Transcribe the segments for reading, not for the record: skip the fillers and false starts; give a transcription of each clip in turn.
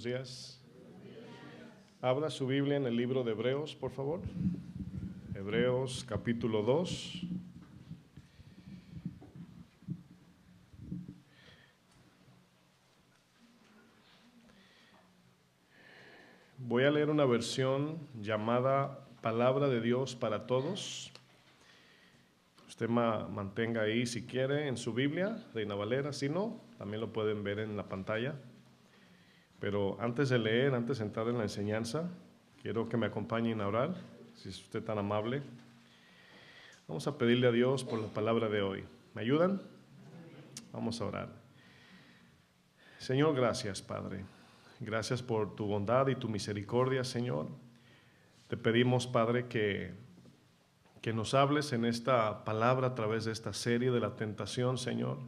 días. Abra su Biblia en el libro de Hebreos, por favor. Hebreos capítulo 2. Voy a leer una versión llamada Palabra de Dios para Todos. Usted mantenga ahí si quiere en su Biblia, Reina Valera. Si no, también lo pueden ver en la pantalla. Pero antes de leer, antes de entrar en la enseñanza, quiero que me acompañen a orar, si es usted tan amable. Vamos a pedirle a Dios por la palabra de hoy. ¿Me ayudan? Vamos a orar. Señor, gracias, Padre. Gracias por tu bondad y tu misericordia, Señor. Te pedimos, Padre, que nos hables en esta palabra a través de esta serie de la tentación, Señor.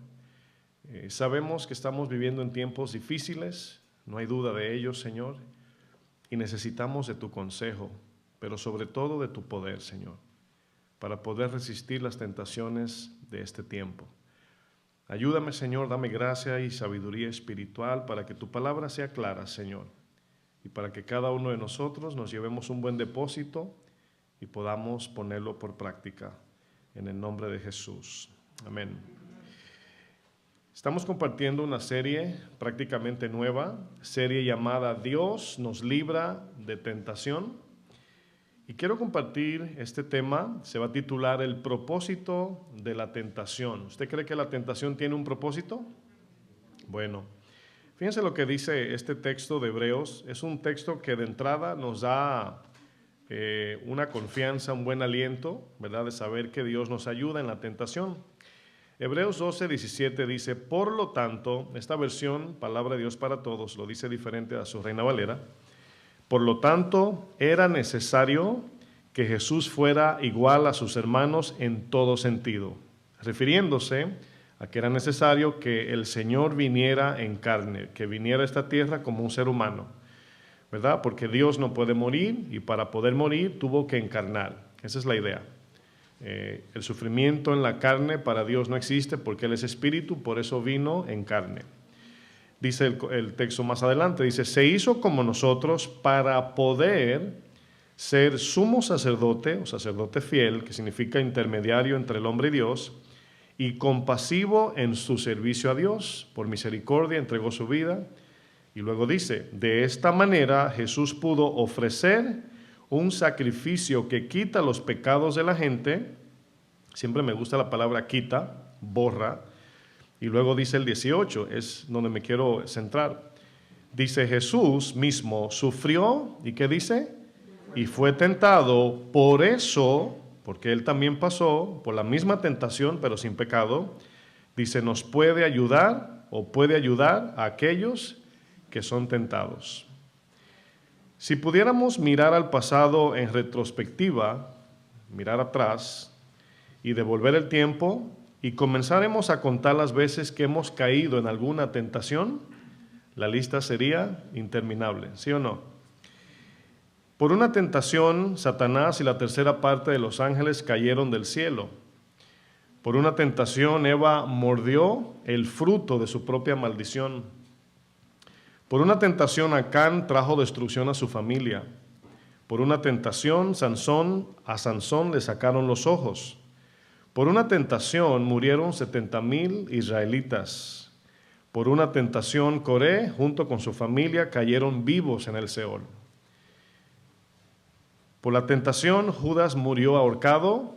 Sabemos que estamos viviendo en tiempos difíciles, no hay duda de ello, Señor, y necesitamos de tu consejo, pero sobre todo de tu poder, Señor, para poder resistir las tentaciones de este tiempo. Ayúdame, Señor, dame gracia y sabiduría espiritual para que tu palabra sea clara, Señor, y para que cada uno de nosotros nos llevemos un buen depósito y podamos ponerlo por práctica, en el nombre de Jesús. Amén. Estamos compartiendo una serie prácticamente nueva, serie llamada Dios nos libra de tentación. Y quiero compartir este tema, se va a titular El propósito de la tentación. ¿Usted cree que la tentación tiene un propósito? Bueno, fíjense lo que dice este texto de Hebreos. Es un texto que de entrada nos da una confianza, un buen aliento, ¿verdad? De saber que Dios nos ayuda en la tentación. Hebreos 12:17 dice, por lo tanto, esta versión, Palabra de Dios para Todos, lo dice diferente a su Reina Valera. Por lo tanto, era necesario que Jesús fuera igual a sus hermanos en todo sentido, refiriéndose a que era necesario que el Señor viniera en carne, que viniera a esta tierra como un ser humano, ¿verdad? Porque Dios no puede morir y para poder morir tuvo que encarnar. Esa es la idea. El sufrimiento en la carne para Dios no existe porque Él es espíritu, por eso vino en carne. Dice el texto más adelante, dice, se hizo como nosotros para poder ser sumo sacerdote, o sacerdote fiel, que significa intermediario entre el hombre y Dios, y compasivo en su servicio a Dios, por misericordia entregó su vida. Y luego dice, de esta manera Jesús pudo ofrecer un sacrificio que quita los pecados de la gente. Siempre me gusta la palabra quita, borra. Y luego dice el 18, es donde me quiero centrar. Dice, Jesús mismo sufrió, ¿y qué dice? Y fue tentado, por eso, porque Él también pasó por la misma tentación, pero sin pecado. Dice, nos puede ayudar o puede ayudar a aquellos que son tentados. Si pudiéramos mirar al pasado en retrospectiva, mirar atrás y devolver el tiempo y comenzáramos a contar las veces que hemos caído en alguna tentación, la lista sería interminable, ¿sí o no? Por una tentación, Satanás y la tercera parte de los ángeles cayeron del cielo. Por una tentación, Eva mordió el fruto de su propia maldición. Por una tentación, Acán trajo destrucción a su familia. Por una tentación, a Sansón le sacaron los ojos. Por una tentación, murieron 70,000 israelitas. Por una tentación, Coré, junto con su familia, cayeron vivos en el Seol. Por la tentación, Judas murió ahorcado.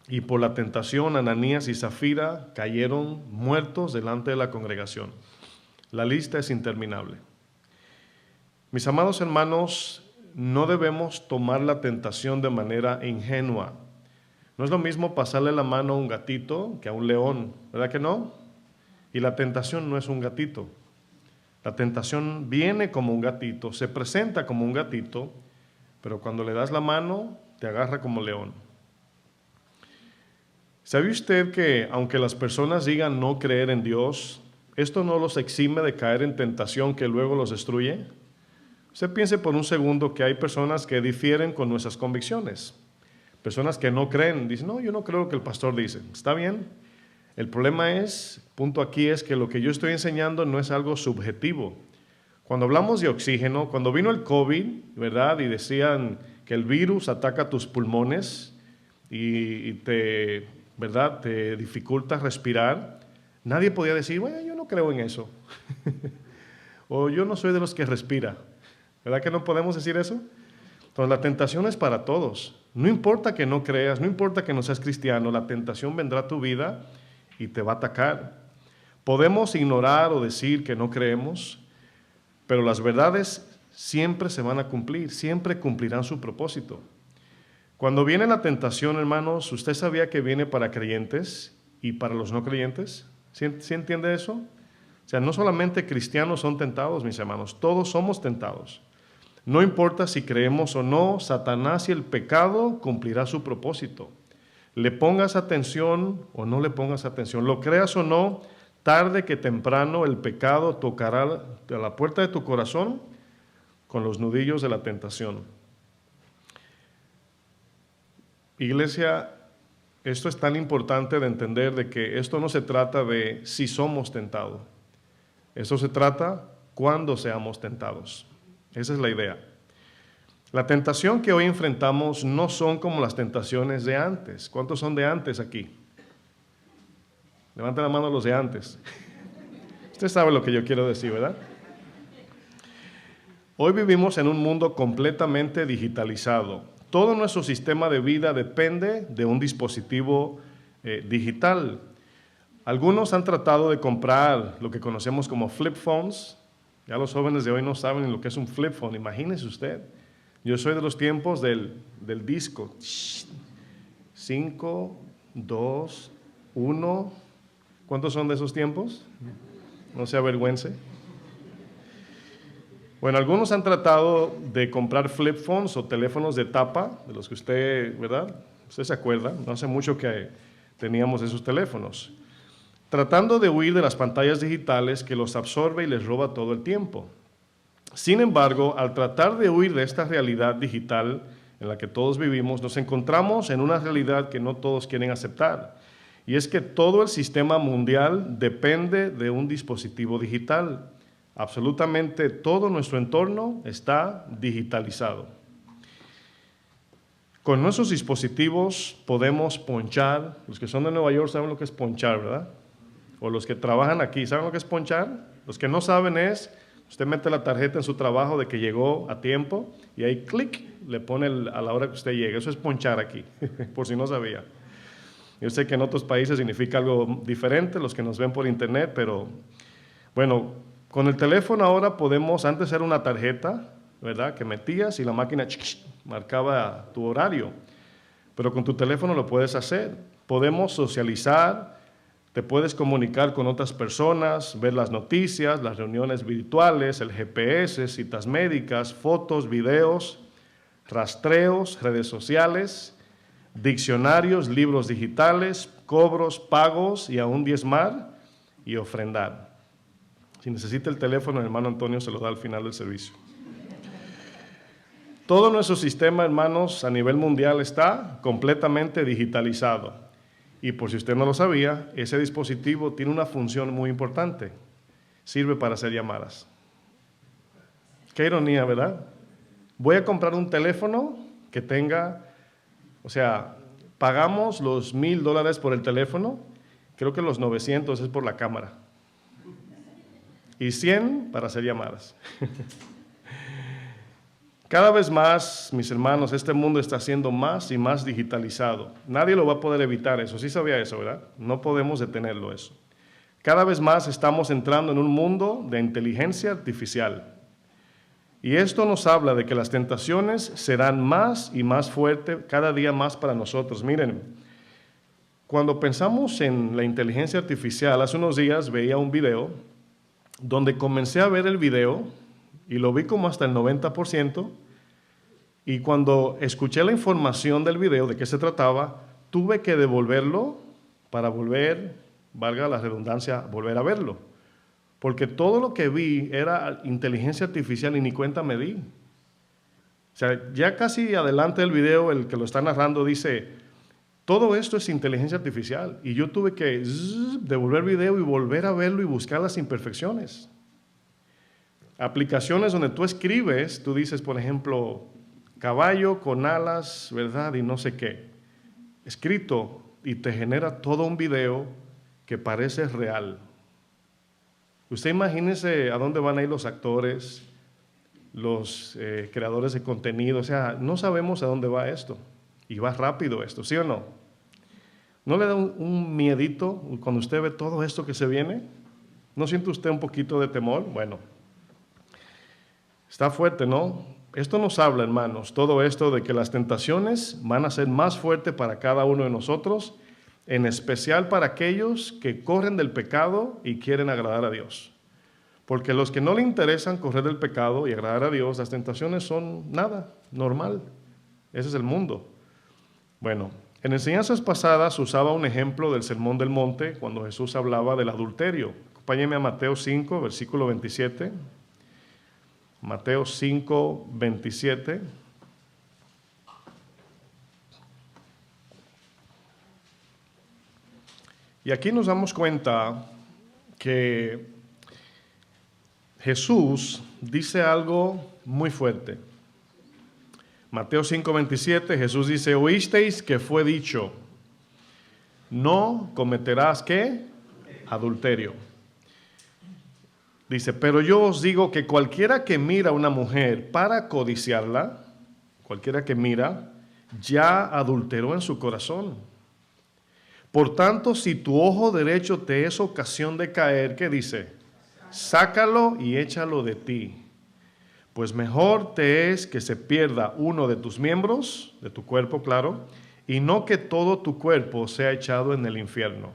Y por la tentación, Ananías y Zafira cayeron muertos delante de la congregación. La lista es interminable. Mis amados hermanos, no debemos tomar la tentación de manera ingenua. No es lo mismo pasarle la mano a un gatito que a un león, ¿verdad que no? Y la tentación no es un gatito. La tentación viene como un gatito, se presenta como un gatito, pero cuando le das la mano, te agarra como león. ¿Sabe usted que aunque las personas digan no creer en Dios, esto no los exime de caer en tentación que luego los destruye? Usted piense por un segundo que hay personas que difieren con nuestras convicciones. Personas que no creen, dicen, no, yo no creo lo que el pastor dice. Está bien. El problema es, punto aquí es que lo que yo estoy enseñando no es algo subjetivo. Cuando hablamos de oxígeno, cuando vino el COVID, ¿verdad? Y decían que el virus ataca tus pulmones y te, ¿verdad? Te dificulta respirar, nadie podía decir, bueno, yo no creo en eso. O yo no soy de los que respira. ¿Verdad que no podemos decir eso? Entonces la tentación es para todos. No importa que no creas, no importa que no seas cristiano, la tentación vendrá a tu vida y te va a atacar. Podemos ignorar o decir que no creemos, pero las verdades siempre se van a cumplir, siempre cumplirán su propósito. Cuando viene la tentación, hermanos, ¿usted sabía que viene para creyentes y para los no creyentes? ¿Sí entiende eso? O sea, no solamente cristianos son tentados, mis hermanos, todos somos tentados. No importa si creemos o no, Satanás y el pecado cumplirá su propósito. Le pongas atención o no le pongas atención, lo creas o no, tarde que temprano el pecado tocará a la puerta de tu corazón con los nudillos de la tentación. Iglesia, esto es tan importante de entender de que esto no se trata de si somos tentados. Esto se trata cuando seamos tentados. Esa es la idea. La tentación que hoy enfrentamos no son como las tentaciones de antes. ¿Cuántos son de antes aquí? Levanten la mano los de antes. Usted sabe lo que yo quiero decir, ¿verdad? Hoy vivimos en un mundo completamente digitalizado. Todo nuestro sistema de vida depende de un dispositivo digital. Algunos han tratado de comprar lo que conocemos como flip phones. Ya los jóvenes de hoy no saben lo que es un flip phone. Imagínese usted. Yo soy de los tiempos del disco. 5, 2, 1. ¿Cuántos son de esos tiempos? No se avergüence. Bueno, algunos han tratado de comprar flip phones o teléfonos de tapa, de los que usted, ¿verdad? Usted se acuerda, no hace mucho que teníamos esos teléfonos. Tratando de huir de las pantallas digitales que los absorbe y les roba todo el tiempo. Sin embargo, al tratar de huir de esta realidad digital en la que todos vivimos, nos encontramos en una realidad que no todos quieren aceptar. Y es que todo el sistema mundial depende de un dispositivo digital. Absolutamente todo nuestro entorno está digitalizado. Con nuestros dispositivos podemos ponchar. Los que son de Nueva York saben lo que es ponchar, ¿verdad? O los que trabajan aquí, ¿saben lo que es ponchar? Los que no saben es, usted mete la tarjeta en su trabajo de que llegó a tiempo y ahí clic, le pone a la hora que usted llegue. Eso es ponchar aquí, por si no sabía. Yo sé que en otros países significa algo diferente, los que nos ven por internet, pero bueno, con el teléfono ahora podemos, antes era una tarjeta, ¿verdad? Que metías y la máquina marcaba tu horario, pero con tu teléfono lo puedes hacer. Podemos socializar, te puedes comunicar con otras personas, ver las noticias, las reuniones virtuales, el GPS, citas médicas, fotos, videos, rastreos, redes sociales, diccionarios, libros digitales, cobros, pagos y aún diezmar y ofrendar. Si necesita el teléfono, el hermano Antonio se lo da al final del servicio. Todo nuestro sistema, hermanos, a nivel mundial está completamente digitalizado. Y por si usted no lo sabía, ese dispositivo tiene una función muy importante. Sirve para hacer llamadas. Qué ironía, ¿verdad? Voy a comprar un teléfono que tenga, o sea, pagamos los $1,000 por el teléfono, creo que los 900 es por la cámara. Y 100 para hacer llamadas. Cada vez más, mis hermanos, este mundo está siendo más y más digitalizado. Nadie lo va a poder evitar eso. Sí sabía eso, ¿verdad? No podemos detenerlo eso. Cada vez más estamos entrando en un mundo de inteligencia artificial. Y esto nos habla de que las tentaciones serán más y más fuertes cada día más para nosotros. Miren, cuando pensamos en la inteligencia artificial, hace unos días veía un video donde comencé a ver el video y lo vi como hasta el 90%, y cuando escuché la información del video, de qué se trataba, tuve que devolverlo para volver, valga la redundancia, volver a verlo. Porque todo lo que vi era inteligencia artificial y ni cuenta me di. O sea, ya casi adelante del video, el que lo está narrando dice, todo esto es inteligencia artificial. Y yo tuve que devolver el video y volver a verlo y buscar las imperfecciones. aplicaciones donde tú escribes, tú dices, por ejemplo, caballo con alas, ¿verdad? Y no sé qué. Escrito y te genera todo un video que parece real. Usted imagínese a dónde van a ir los actores, los creadores de contenido. O sea, no sabemos a dónde va esto. Y va rápido esto, ¿sí o no? ¿No le da un miedito cuando usted ve todo esto que se viene? ¿No siente usted un poquito de temor? Bueno, está fuerte, ¿no? Esto nos habla, hermanos, todo esto de que las tentaciones van a ser más fuertes para cada uno de nosotros, en especial para aquellos que corren del pecado y quieren agradar a Dios. Porque los que no le interesan correr del pecado y agradar a Dios, las tentaciones son nada, normal. Ese es el mundo. Bueno, en enseñanzas pasadas usaba un ejemplo del Sermón del Monte cuando Jesús hablaba del adulterio. Acompáñenme a Mateo 5, versículo 27. Mateo 5, 27. Y aquí nos damos cuenta que Jesús dice algo muy fuerte. Mateo 5, 27, Jesús dice, oísteis que fue dicho, no cometerás, ¿qué? Adulterio. Dice, pero yo os digo que cualquiera que mira a una mujer para codiciarla, cualquiera que mira, ya adulteró en su corazón. Por tanto, si tu ojo derecho te es ocasión de caer, ¿qué dice? Sácalo y échalo de ti. Pues mejor te es que se pierda uno de tus miembros, de tu cuerpo, claro, y no que todo tu cuerpo sea echado en el infierno.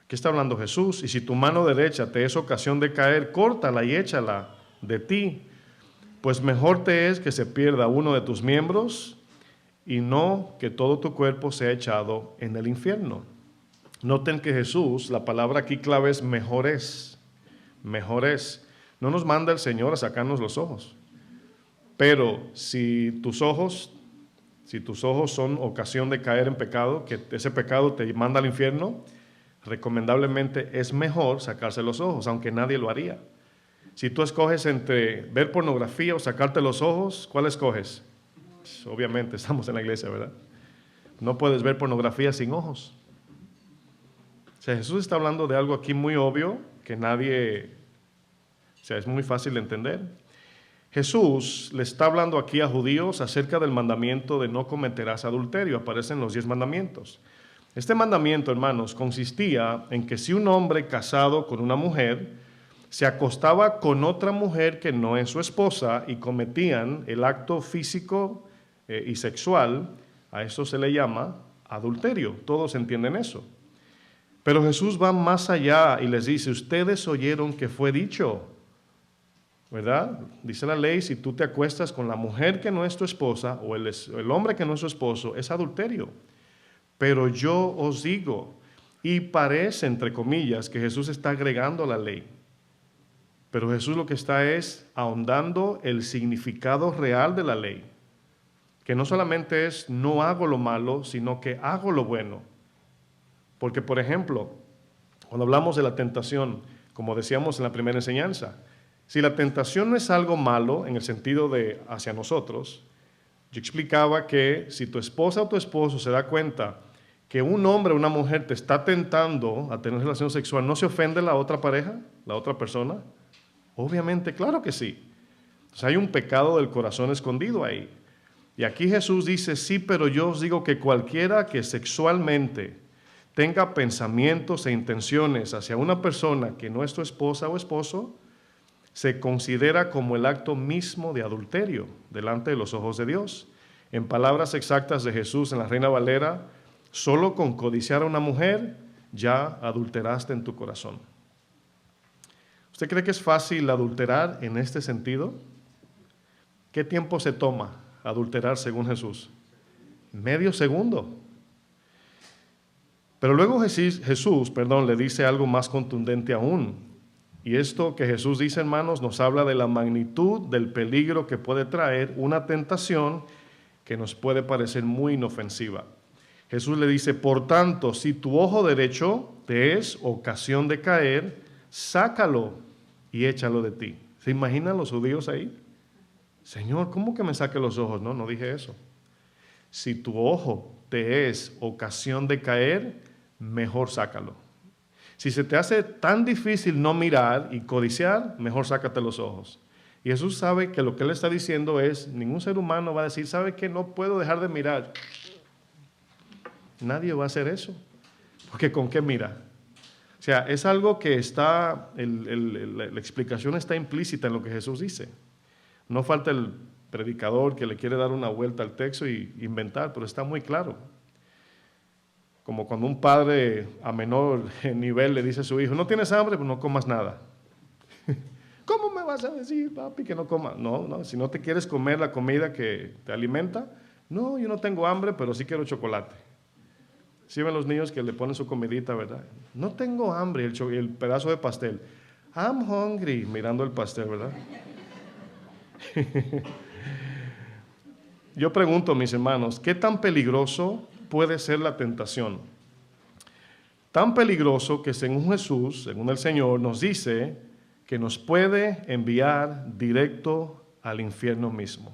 Aquí está hablando Jesús, y si tu mano derecha te es ocasión de caer, córtala y échala de ti. Pues mejor te es que se pierda uno de tus miembros y no que todo tu cuerpo sea echado en el infierno. Noten que Jesús, la palabra aquí clave es mejor es. Mejor es. No nos manda el Señor a sacarnos los ojos. Pero si tus ojos son ocasión de caer en pecado, que ese pecado te manda al infierno, recomendablemente es mejor sacarse los ojos, aunque nadie lo haría. Si tú escoges entre ver pornografía o sacarte los ojos, ¿cuál escoges? Obviamente, estamos en la iglesia, ¿verdad? No puedes ver pornografía sin ojos. O sea, Jesús está hablando de algo aquí muy obvio que es muy fácil de entender. Jesús le está hablando aquí a judíos acerca del mandamiento de no cometerás adulterio. Aparecen los 10 mandamientos. Este mandamiento, hermanos, consistía en que si un hombre casado con una mujer se acostaba con otra mujer que no es su esposa y cometían el acto físico y sexual, a eso se le llama adulterio. Todos entienden eso. Pero Jesús va más allá y les dice, ustedes oyeron que fue dicho, ¿verdad? Dice la ley, si tú te acuestas con la mujer que no es tu esposa o el hombre que no es su esposo, es adulterio. Pero yo os digo, y parece, entre comillas, que Jesús está agregando a la ley. Pero Jesús lo que está es ahondando el significado real de la ley. Que no solamente es no hago lo malo, sino que hago lo bueno. Porque, por ejemplo, cuando hablamos de la tentación, como decíamos en la primera enseñanza, si la tentación no es algo malo en el sentido de hacia nosotros, yo explicaba que si tu esposa o tu esposo se da cuenta que un hombre o una mujer te está tentando a tener relación sexual, ¿no se ofende la otra pareja, la otra persona? Obviamente, claro que sí. Entonces hay un pecado del corazón escondido ahí. Y aquí Jesús dice, sí, pero yo os digo que cualquiera que sexualmente tenga pensamientos e intenciones hacia una persona que no es tu esposa o esposo, se considera como el acto mismo de adulterio delante de los ojos de Dios. En palabras exactas de Jesús en la Reina Valera, solo con codiciar a una mujer ya adulteraste en tu corazón. ¿Usted cree que es fácil adulterar en este sentido? ¿Qué tiempo se toma adulterar según Jesús? Medio segundo. Pero luego Jesús, le dice algo más contundente aún. Y esto que Jesús dice, hermanos, nos habla de la magnitud del peligro que puede traer una tentación que nos puede parecer muy inofensiva. Jesús le dice, por tanto, si tu ojo derecho te es ocasión de caer, sácalo y échalo de ti. ¿Se imaginan los judíos ahí? Señor, ¿cómo que me saque los ojos? No, no dije eso. Si tu ojo te es ocasión de caer, mejor sácalo. Si se te hace tan difícil no mirar y codiciar, mejor sácate los ojos. Y Jesús sabe que lo que Él está diciendo es, ningún ser humano va a decir, ¿sabe qué? No puedo dejar de mirar. Nadie va a hacer eso. Porque ¿con qué mira? O sea, es algo que está, la explicación está implícita en lo que Jesús dice. No falta el predicador que le quiere dar una vuelta al texto y inventar, pero está muy claro. Como cuando un padre a menor nivel le dice a su hijo, ¿no tienes hambre? Pues no comas nada. ¿Cómo me vas a decir, papi, que no comas? No, no, si no te quieres comer la comida que te alimenta, no, yo no tengo hambre, pero sí quiero chocolate. ¿Sí ven los niños que le ponen su comidita, verdad? No tengo hambre, el pedazo de pastel. I'm hungry, mirando el pastel, ¿verdad? Yo pregunto, mis hermanos, ¿qué tan peligroso puede ser la tentación? Tan peligroso que según Jesús, según el Señor, nos dice que nos puede enviar directo al infierno mismo.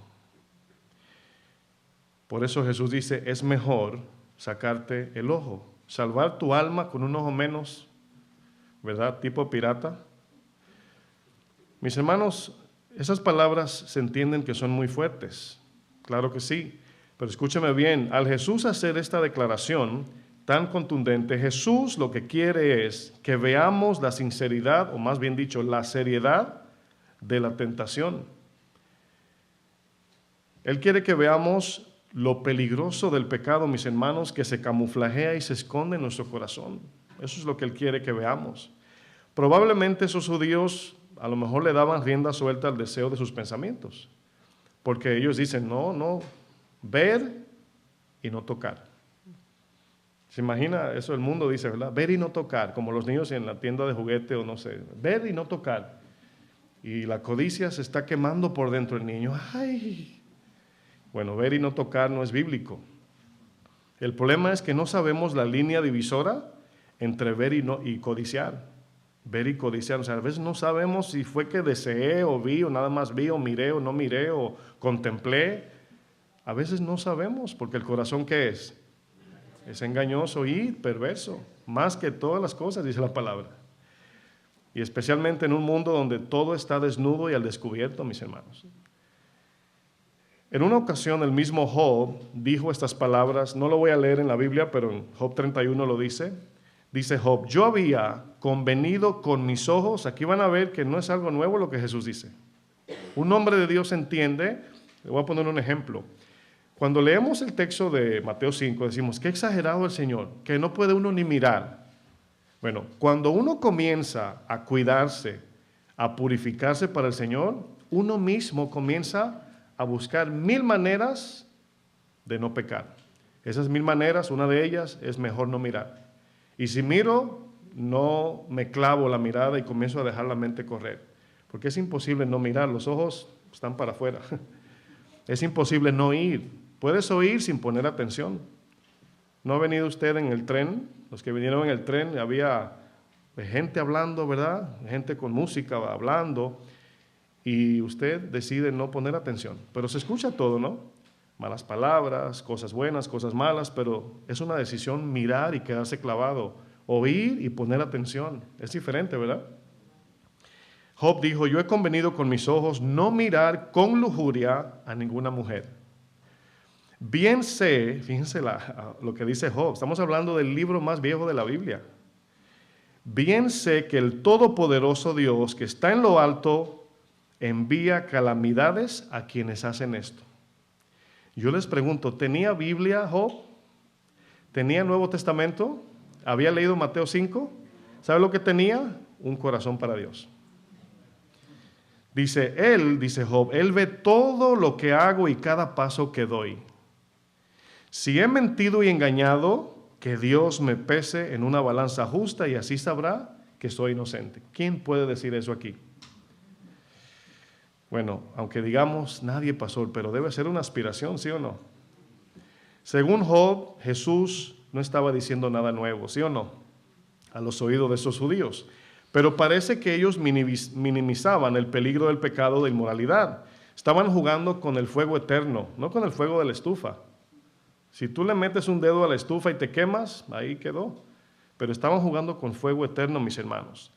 Por eso Jesús dice, es mejor sacarte el ojo, salvar tu alma con un ojo menos, ¿verdad? Tipo pirata. Mis hermanos, esas palabras se entienden que son muy fuertes, claro que sí, pero escúcheme bien, al Jesús hacer esta declaración tan contundente, Jesús lo que quiere es que veamos la sinceridad, o más bien dicho, la seriedad de la tentación. Él quiere que veamos lo peligroso del pecado, mis hermanos, que se camuflajea y se esconde en nuestro corazón. Eso es lo que Él quiere que veamos. Probablemente esos judíos a lo mejor le daban rienda suelta al deseo de sus pensamientos, porque ellos dicen, no, ver y no tocar. ¿Se imagina? Eso el mundo dice, ¿verdad? Ver y no tocar, como los niños en la tienda de juguete o no sé, ver y no tocar. Y la codicia se está quemando por dentro del niño. ¡Ay! Bueno, ver y no tocar no es bíblico. El problema es que no sabemos la línea divisora entre ver y codiciar. Ver y codiciar. O sea, a veces no sabemos si fue que deseé o vi o nada más vi o miré o no miré o contemplé. A veces no sabemos porque el corazón ¿qué es? Es engañoso y perverso. Más que todas las cosas, dice la palabra. Y especialmente en un mundo donde todo está desnudo y al descubierto, mis hermanos. En una ocasión el mismo Job dijo estas palabras, no lo voy a leer en la Biblia, pero en Job 31 lo dice. Dice Job, yo había convenido con mis ojos, aquí van a ver que no es algo nuevo lo que Jesús dice. Un hombre de Dios entiende, le voy a poner un ejemplo. Cuando leemos el texto de Mateo 5 decimos, qué exagerado el Señor, que no puede uno ni mirar. Bueno, cuando uno comienza a cuidarse, a purificarse para el Señor, uno mismo comienza a buscar 1000 maneras de no pecar. Esas 1000 maneras, una de ellas es mejor no mirar. Y si miro, no me clavo la mirada y comienzo a dejar la mente correr. Porque es imposible no mirar, los ojos están para afuera. Es imposible no oír. Puedes oír sin poner atención. ¿No ha venido usted en el tren? Los que vinieron en el tren, había gente hablando, ¿verdad? Gente con música hablando. Y usted decide no poner atención. Pero se escucha todo, ¿no? Malas palabras, cosas buenas, cosas malas, pero es una decisión mirar y quedarse clavado. Oír y poner atención. Es diferente, ¿verdad? Job dijo, yo he convenido con mis ojos no mirar con lujuria a ninguna mujer. Bien sé, fíjense lo que dice Job, estamos hablando del libro más viejo de la Biblia. Bien sé que el todopoderoso Dios que está en lo alto envía calamidades a quienes hacen esto. Yo les pregunto, ¿tenía Biblia Job? ¿Tenía Nuevo Testamento? ¿Había leído Mateo 5? ¿Sabe lo que tenía? Un corazón para Dios. Dice Job, Él ve todo lo que hago y cada paso que doy. Si he mentido y engañado, que Dios me pese en una balanza justa y así sabrá que soy inocente. ¿Quién puede decir eso aquí? Bueno, aunque digamos nadie pasó, pero debe ser una aspiración, ¿sí o no? Según Job, Jesús no estaba diciendo nada nuevo, ¿sí o no? A los oídos de esos judíos. Pero parece que ellos minimizaban el peligro del pecado de inmoralidad. Estaban jugando con el fuego eterno, no con el fuego de la estufa. Si tú le metes un dedo a la estufa y te quemas, ahí quedó. Pero estaban jugando con fuego eterno, mis hermanos.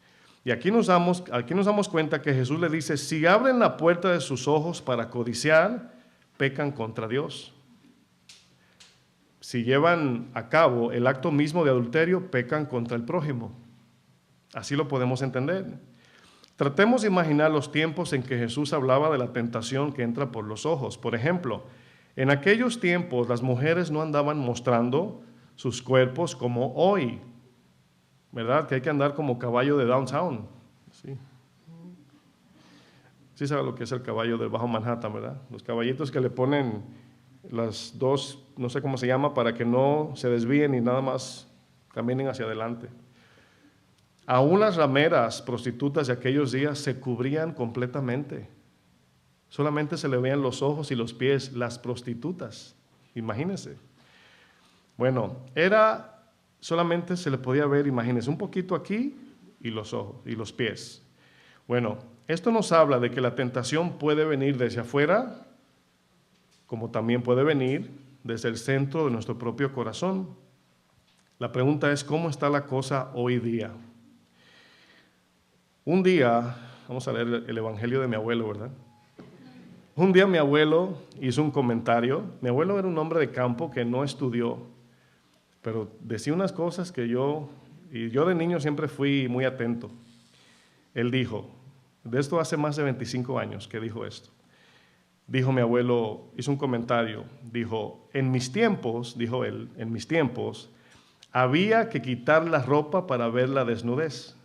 Y aquí nos damos cuenta que Jesús le dice, si abren la puerta de sus ojos para codiciar, pecan contra Dios. Si llevan a cabo el acto mismo de adulterio, pecan contra el prójimo. Así lo podemos entender. Tratemos de imaginar los tiempos en que Jesús hablaba de la tentación que entra por los ojos. Por ejemplo, en aquellos tiempos las mujeres no andaban mostrando sus cuerpos como hoy, ¿verdad? Que hay que andar como caballo de downtown. Sí. Sí sabe lo que es el caballo del Bajo Manhattan, ¿verdad? Los caballitos que le ponen las dos, no sé cómo se llama, para que no se desvíen y nada más caminen hacia adelante. Aún las rameras prostitutas de aquellos días se cubrían completamente. Solamente se le veían los ojos y los pies, las prostitutas. Imagínense. Bueno, solamente se le podía ver, imagínense, un poquito aquí y los ojos y los pies. Bueno, esto nos habla de que la tentación puede venir desde afuera, como también puede venir desde el centro de nuestro propio corazón. La pregunta es, ¿cómo está la cosa hoy día? Un día, vamos a leer el evangelio de mi abuelo, ¿verdad? Un día mi abuelo hizo un comentario. Mi abuelo era un hombre de campo que no estudió, pero decía unas cosas que yo de niño siempre fui muy atento. Él dijo, de esto hace más de 25 años que dijo esto. Dijo mi abuelo, hizo un comentario, dijo, en mis tiempos, dijo él, en mis tiempos, había que quitar la ropa para ver la desnudez.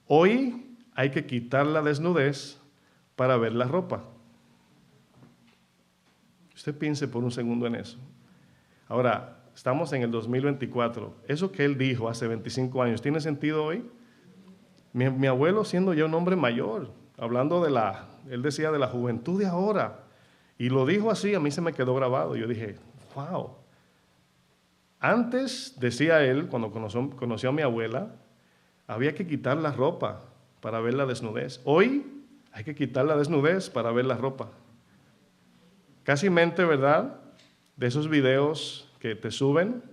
Hoy hay que quitar la desnudez para ver la ropa. Usted piense por un segundo en eso. Ahora, estamos en el 2024. Eso que él dijo hace 25 años, ¿tiene sentido hoy? Mi abuelo, siendo ya un hombre mayor, hablando él decía de la juventud de ahora, y lo dijo así, a mí se me quedó grabado. Yo dije, wow. Antes, decía él, cuando conoció a mi abuela, había que quitar la ropa para ver la desnudez. Hoy hay que quitar la desnudez para ver la ropa. Casi mente, ¿verdad? De esos videos que te suben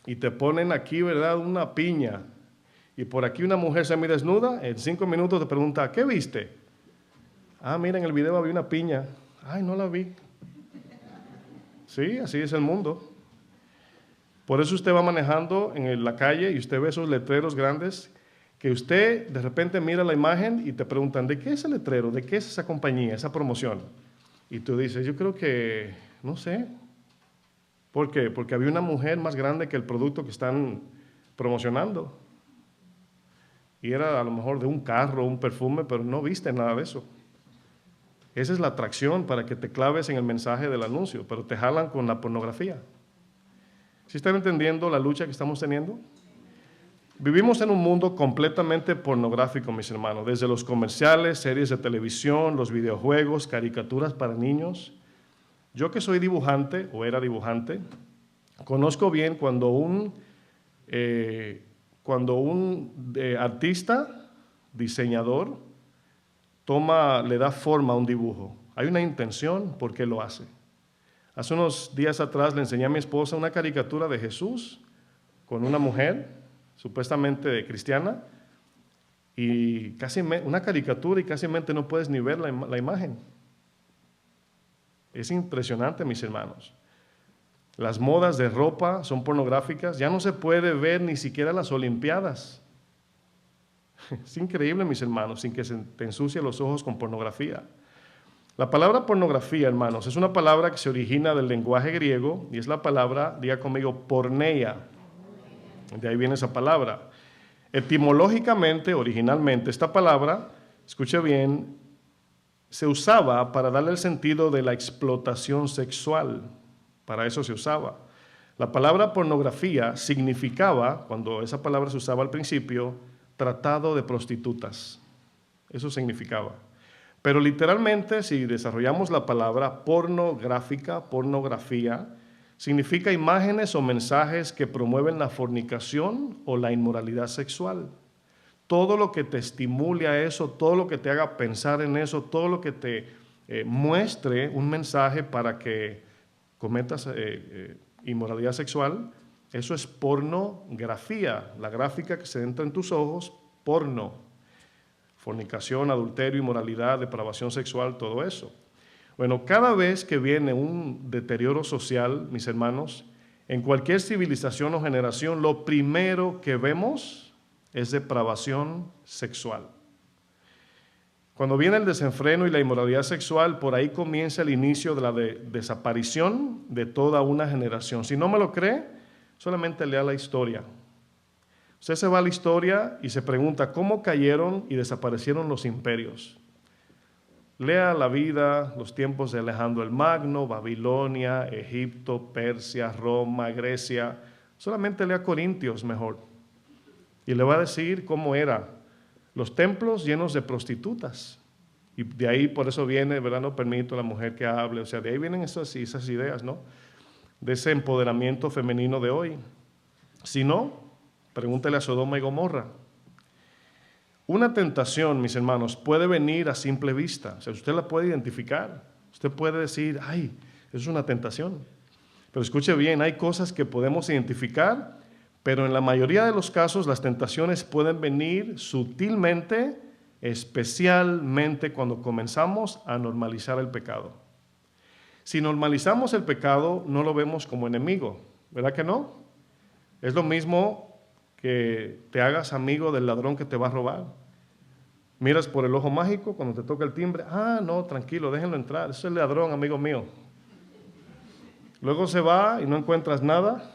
y te ponen aquí, ¿verdad? Una piña. Y por aquí una mujer semidesnuda, en 5 minutos te pregunta, ¿qué viste? Ah, mira, en el video había una piña. Ay, no la vi. Sí, así es el mundo. Por eso usted va manejando en la calle y usted ve esos letreros grandes que usted de repente mira la imagen y te preguntan, ¿de qué es el letrero? ¿De qué es esa compañía, esa promoción? Y tú dices, yo creo que, no sé. ¿Por qué? Porque había una mujer más grande que el producto que están promocionando. Y era a lo mejor de un carro, un perfume, pero no viste nada de eso. Esa es la atracción para que te claves en el mensaje del anuncio, pero te jalan con la pornografía. ¿Sí están entendiendo la lucha que estamos teniendo? Vivimos en un mundo completamente pornográfico, mis hermanos, desde los comerciales, series de televisión, los videojuegos, caricaturas para niños. Yo que soy dibujante, o era dibujante, conozco bien cuando un artista, diseñador, le da forma a un dibujo. Hay una intención por qué lo hace. Hace unos días atrás le enseñé a mi esposa una caricatura de Jesús con una mujer, supuestamente cristiana, y una caricatura y casi no puedes ni ver la imagen. Es impresionante, mis hermanos. Las modas de ropa son pornográficas, ya no se puede ver ni siquiera las Olimpiadas. Es increíble, mis hermanos, sin que se te ensucie los ojos con pornografía. La palabra pornografía, hermanos, es una palabra que se origina del lenguaje griego y es la palabra, diga conmigo, porneia. De ahí viene esa palabra. Etimológicamente, originalmente, esta palabra, escuche bien, se usaba para darle el sentido de la explotación sexual. Para eso se usaba. La palabra pornografía significaba, cuando esa palabra se usaba al principio, tratado de prostitutas. Eso significaba. Pero literalmente, si desarrollamos la palabra pornografía, significa imágenes o mensajes que promueven la fornicación o la inmoralidad sexual. todo lo que te estimule a eso, todo lo que te haga pensar en eso, todo lo que te muestre un mensaje para que cometas inmoralidad sexual, eso es pornografía, la gráfica que se entra en tus ojos, porno, fornicación, adulterio, inmoralidad, depravación sexual, todo eso. Bueno, cada vez que viene un deterioro social, mis hermanos, en cualquier civilización o generación, lo primero que vemos es depravación sexual. Cuando viene el desenfreno y la inmoralidad sexual, por ahí comienza el inicio de la desaparición de toda una generación. Si no me lo cree, solamente lea la historia. Usted se va a la historia y se pregunta cómo cayeron y desaparecieron los imperios. Lea la vida, los tiempos de Alejandro el Magno, Babilonia, Egipto, Persia, Roma, Grecia. Solamente lea Corintios mejor. Y le va a decir cómo era. Los templos llenos de prostitutas. Y de ahí por eso viene, ¿verdad? No permito a la mujer que hable. O sea, de ahí vienen esas ideas, ¿no? De ese empoderamiento femenino de hoy. Si no, pregúntele a Sodoma y Gomorra. Una tentación, mis hermanos, puede venir a simple vista. O sea, usted la puede identificar. Usted puede decir, ay, eso es una tentación. Pero escuche bien, hay cosas que podemos identificar, pero en la mayoría de los casos las tentaciones pueden venir sutilmente, especialmente cuando comenzamos a normalizar el pecado. Si normalizamos el pecado, no lo vemos como enemigo, ¿verdad que no? Es lo mismo que te hagas amigo del ladrón que te va a robar. Miras por el ojo mágico cuando te toca el timbre, no, tranquilo, déjenlo entrar, ese es el ladrón, amigo mío. Luego se va y no encuentras nada.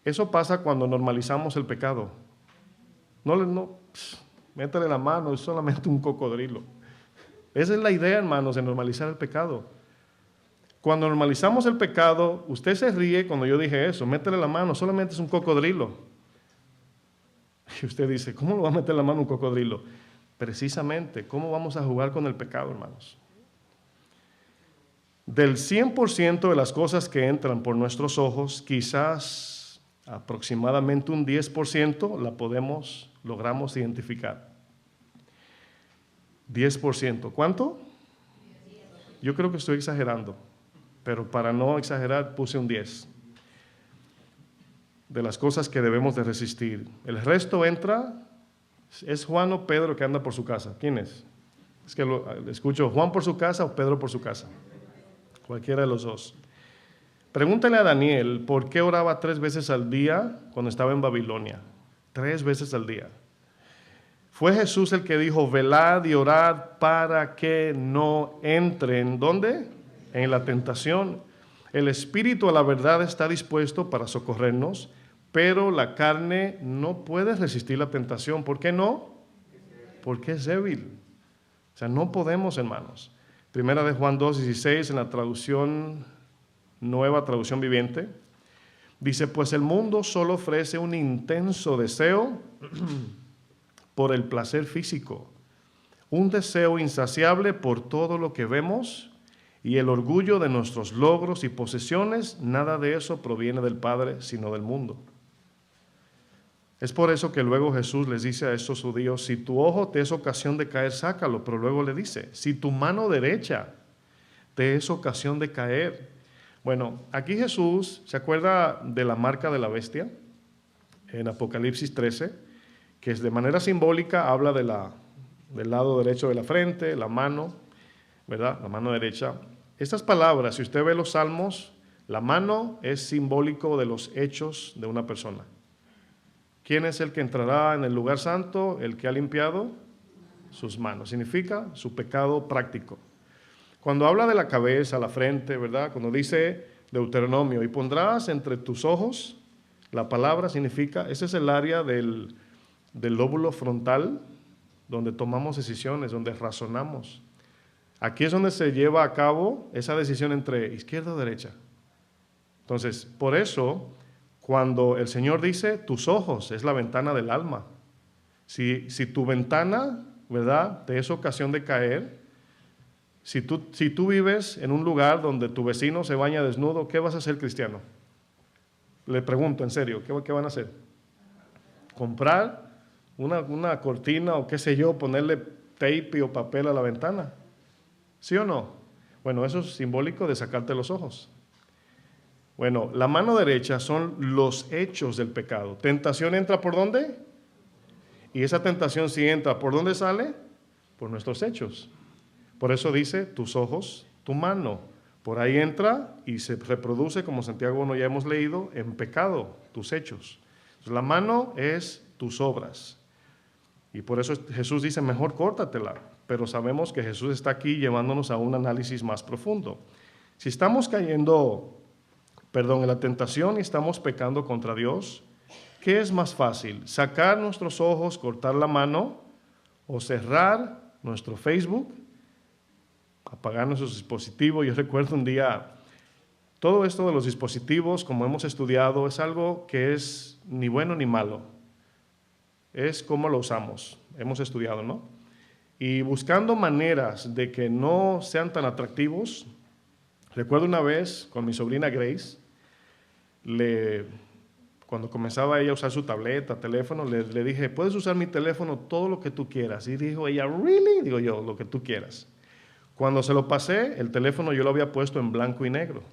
Eso pasa cuando normalizamos el pecado. Métele la mano, es solamente un cocodrilo. Esa es la idea, hermanos, de normalizar el pecado. Cuando normalizamos el pecado, usted se ríe cuando yo dije eso, métele la mano, solamente es un cocodrilo. Y usted dice, ¿cómo lo va a meter la mano un cocodrilo? Precisamente, ¿cómo vamos a jugar con el pecado, hermanos? Del 100% de las cosas que entran por nuestros ojos, quizás aproximadamente un 10% logramos identificar. 10%. ¿Cuánto? Yo creo que estoy exagerando, pero para no exagerar puse un 10. De las cosas que debemos de resistir. El resto entra, ¿es Juan o Pedro que anda por su casa? ¿Quién es? Es que escucho, ¿Juan por su casa o Pedro por su casa? Cualquiera de los dos. Pregúntale a Daniel por qué oraba 3 veces al día cuando estaba en Babilonia. 3 veces al día. Fue Jesús el que dijo, velad y orad para que no entren. ¿Dónde? En la tentación. El espíritu a la verdad está dispuesto para socorrernos, pero la carne no puede resistir la tentación. ¿Por qué no? Porque es débil. O sea, no podemos, hermanos. Primera de Juan 2:16 en la nueva traducción viviente, dice, pues el mundo solo ofrece un intenso deseo por el placer físico, un deseo insaciable por todo lo que vemos y el orgullo de nuestros logros y posesiones. Nada de eso proviene del Padre, sino del mundo. Es por eso que luego Jesús les dice a estos judíos, si tu ojo te es ocasión de caer, sácalo, pero luego le dice, si tu mano derecha te es ocasión de caer. Bueno, aquí Jesús, ¿se acuerda de la marca de la bestia? En Apocalipsis 13, que es de manera simbólica, habla del lado derecho de la frente, la mano, ¿verdad? La mano derecha. Estas palabras, si usted ve los salmos, la mano es simbólico de los hechos de una persona. ¿Quién es el que entrará en el lugar santo? El que ha limpiado sus manos. Significa su pecado práctico. Cuando habla de la cabeza, la frente, ¿verdad? Cuando dice Deuteronomio, y pondrás entre tus ojos, la palabra significa, ese es el área del lóbulo frontal, donde tomamos decisiones, donde razonamos. Aquí es donde se lleva a cabo esa decisión entre izquierda o derecha. Entonces, por eso, cuando el Señor dice, tus ojos es la ventana del alma. Si tu ventana, ¿verdad?, te es ocasión de caer, si tú vives en un lugar donde tu vecino se baña desnudo, ¿qué vas a hacer, cristiano? Le pregunto, en serio, ¿qué van a hacer? Comprar una cortina o qué sé yo, ponerle tape o papel a la ventana. ¿Sí o no? Bueno, eso es simbólico de sacarte los ojos. Bueno, la mano derecha son los hechos del pecado. ¿Tentación entra por dónde? Y esa tentación si entra, ¿por dónde sale? Por nuestros hechos. Por eso dice, tus ojos, tu mano. Por ahí entra y se reproduce, como Santiago 1 ya hemos leído, en pecado, tus hechos. Entonces, la mano es tus obras. Y por eso Jesús dice, mejor córtatela. Pero sabemos que Jesús está aquí llevándonos a un análisis más profundo. Si estamos cayendo, en la tentación y estamos pecando contra Dios, ¿qué es más fácil? ¿Sacar nuestros ojos, cortar la mano o cerrar nuestro Facebook, apagar nuestros dispositivos? Yo recuerdo un día, todo esto de los dispositivos, como hemos estudiado, es algo que es ni bueno ni malo. Es cómo lo usamos. Hemos estudiado, ¿no? Y buscando maneras de que no sean tan atractivos, recuerdo una vez con mi sobrina Grace, cuando comenzaba ella a usar su tableta, teléfono, le dije, puedes usar mi teléfono todo lo que tú quieras. Y dijo ella, ¿really? Digo yo, lo que tú quieras. Cuando se lo pasé, el teléfono yo lo había puesto en blanco y negro.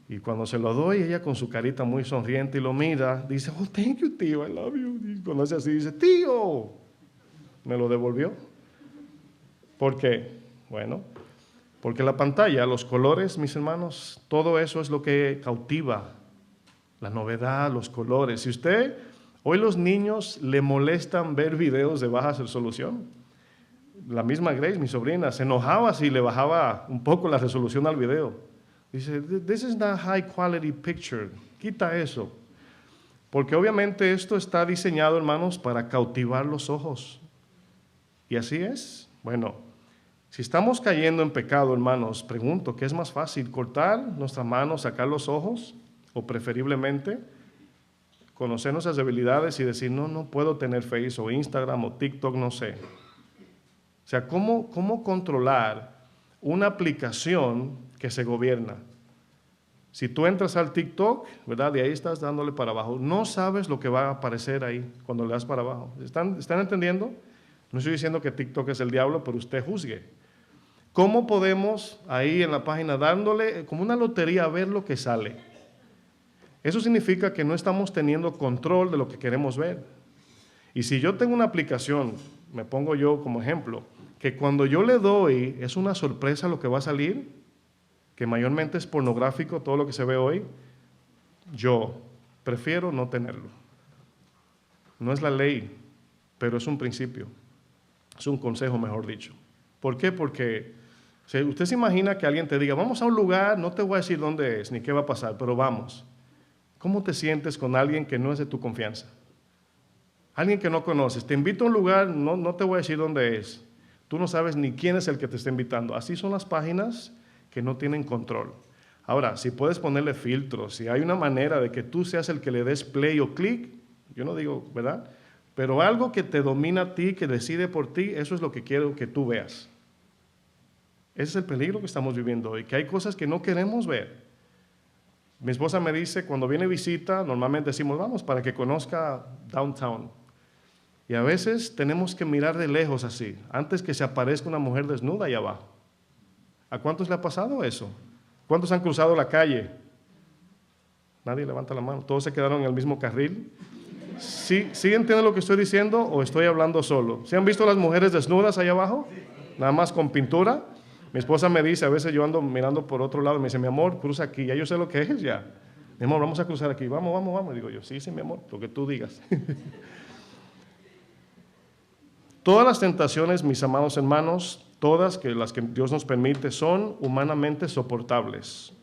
Y cuando se lo doy, ella con su carita muy sonriente y lo mira, dice, oh, thank you, tío, I love you. Y cuando hace así, dice, tío, me lo devolvió. ¿Por qué? Bueno, porque la pantalla, los colores, mis hermanos, todo eso es lo que cautiva. La novedad, los colores. Si usted, hoy los niños le molestan ver videos de baja resolución. La misma Grace, mi sobrina, se enojaba si le bajaba un poco la resolución al video. Dice, this is not high quality picture. Quita eso. Porque obviamente esto está diseñado, hermanos, para cautivar los ojos. Y así es. Bueno, si estamos cayendo en pecado, hermanos, pregunto, ¿qué es más fácil? ¿Cortar nuestra mano, sacar los ojos? O preferiblemente, conocer nuestras debilidades y decir, no puedo tener Face o Instagram o TikTok, no sé. O sea, ¿cómo controlar una aplicación que se gobierna? Si tú entras al TikTok, ¿verdad? De ahí estás dándole para abajo. No sabes lo que va a aparecer ahí cuando le das para abajo. ¿Están entendiendo? No estoy diciendo que TikTok es el diablo, pero usted juzgue. ¿Cómo podemos ahí en la página dándole como una lotería a ver lo que sale? Eso significa que no estamos teniendo control de lo que queremos ver. Y si yo tengo una aplicación, me pongo yo como ejemplo, que cuando yo le doy es una sorpresa lo que va a salir, que mayormente es pornográfico todo lo que se ve hoy, yo prefiero no tenerlo. No es la ley, pero es un principio, es un consejo, mejor dicho. ¿Por qué? Porque si usted se imagina que alguien te diga, vamos a un lugar, no te voy a decir dónde es ni qué va a pasar, pero vamos. ¿Cómo te sientes con alguien que no es de tu confianza? Alguien que no conoces. Te invito a un lugar, no te voy a decir dónde es. Tú no sabes ni quién es el que te está invitando. Así son las páginas que no tienen control. Ahora, si puedes ponerle filtros, si hay una manera de que tú seas el que le des play o clic, yo no digo, ¿verdad? Pero algo que te domina a ti, que decide por ti, eso es lo que quiero que tú veas. Ese es el peligro que estamos viviendo hoy, que hay cosas que no queremos ver. Mi esposa me dice, cuando viene visita, normalmente decimos, vamos, para que conozca downtown. Y a veces tenemos que mirar de lejos así, antes que se aparezca una mujer desnuda ahí abajo. ¿A cuántos le ha pasado eso? ¿Cuántos han cruzado la calle? Nadie levanta la mano, todos se quedaron en el mismo carril. ¿Sí entienden lo que estoy diciendo o estoy hablando solo? ¿Sí han visto las mujeres desnudas ahí abajo? Nada más con pintura. Mi esposa me dice, a veces yo ando mirando por otro lado, me dice, mi amor, cruza aquí, ya yo sé lo que es ya. Mi amor, vamos a cruzar aquí, vamos. Digo yo, sí, mi amor, lo que tú digas. Todas las tentaciones, mis amados hermanos, todas las que Dios nos permite, son humanamente soportables.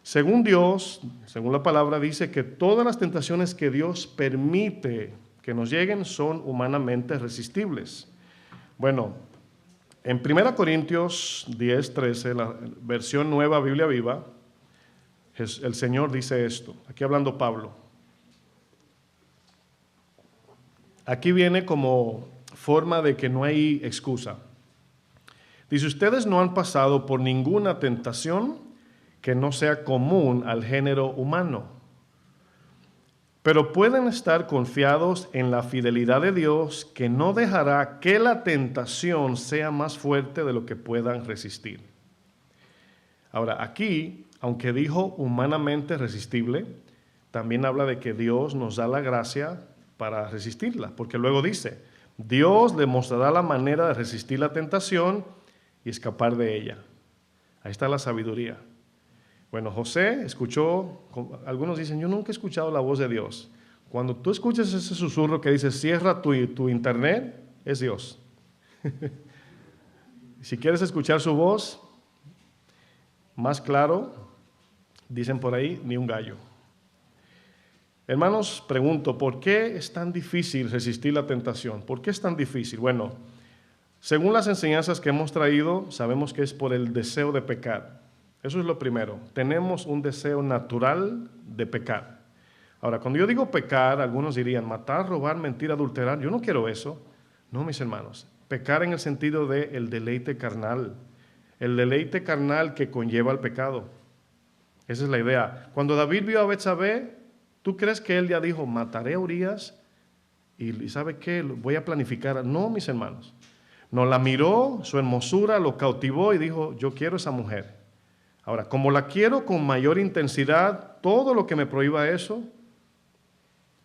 Según Dios, según la palabra, dice que todas las tentaciones que Dios permite que nos lleguen son humanamente resistibles. Bueno, en 1 Corintios 10:13, la versión nueva Biblia Viva, el Señor dice esto, aquí hablando Pablo. Aquí viene como forma de que no hay excusa. Dice, ustedes no han pasado por ninguna tentación que no sea común al género humano. pero pueden estar confiados en la fidelidad de Dios, que no dejará que la tentación sea más fuerte de lo que puedan resistir. Ahora, aquí, aunque dijo humanamente resistible, también habla de que Dios nos da la gracia para resistirla, porque luego dice, Dios le mostrará la manera de resistir la tentación y escapar de ella. Ahí está la sabiduría. Bueno, José escuchó, algunos dicen, yo nunca he escuchado la voz de Dios. Cuando tú escuchas ese susurro que dice, cierra tu internet, es Dios. Si quieres escuchar su voz, más claro, dicen por ahí, ni un gallo. Hermanos, pregunto, ¿por qué es tan difícil resistir la tentación? ¿Por qué es tan difícil? Bueno, según las enseñanzas que hemos traído, sabemos que es por el deseo de pecar. Eso es lo primero. Tenemos un deseo natural de pecar. Ahora, cuando yo digo pecar, algunos dirían matar, robar, mentir, adulterar. Yo no quiero eso. No, mis hermanos. Pecar en el sentido de el deleite carnal. El deleite carnal que conlleva el pecado. Esa es la idea. Cuando David vio a Betsabé, ¿tú crees que él ya dijo, mataré a Urías y ¿sabe qué? Voy a planificar? No, mis hermanos. No, la miró, su hermosura lo cautivó y dijo, yo quiero esa mujer. Ahora, como la quiero con mayor intensidad, todo lo que me prohíba eso,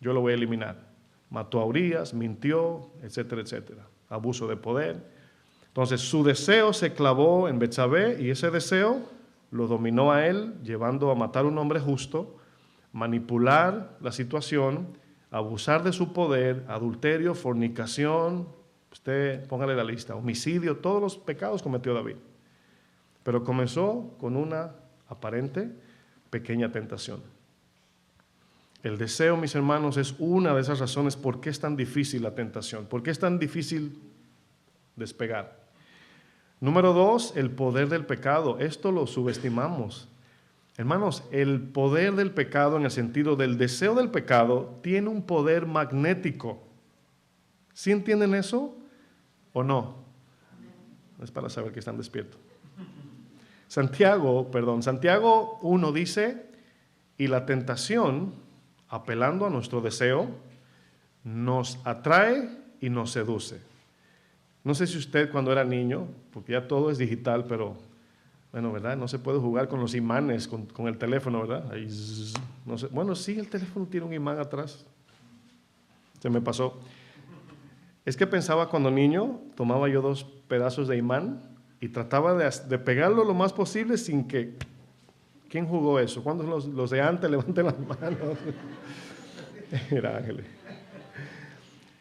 yo lo voy a eliminar. Mató a Urías, mintió, etcétera, etcétera. Abuso de poder. Entonces, su deseo se clavó en Betsabé y ese deseo lo dominó a él, llevando a matar a un hombre justo, manipular la situación, abusar de su poder, adulterio, fornicación, usted póngale la lista, homicidio, todos los pecados cometió David. Pero comenzó con una aparente pequeña tentación. El deseo, mis hermanos, es una de esas razones por qué es tan difícil la tentación, por qué es tan difícil despegar. Número 2, el poder del pecado. Esto lo subestimamos. Hermanos, el poder del pecado en el sentido del deseo del pecado tiene un poder magnético. ¿Sí entienden eso o no? Es para saber que están despiertos. Santiago 1 dice, y la tentación, apelando a nuestro deseo, nos atrae y nos seduce. No sé si usted cuando era niño, porque ya todo es digital, pero bueno, ¿verdad? No se puede jugar con los imanes, con el teléfono, ¿verdad? Ahí, no sé. Bueno, sí, el teléfono tiene un imán atrás. Se me pasó. Es que pensaba cuando niño, tomaba yo 2 pedazos de imán y trataba de pegarlo lo más posible sin que... ¿Quién jugó eso? ¿Cuántos los de antes levanten las manos? Era Ángeles.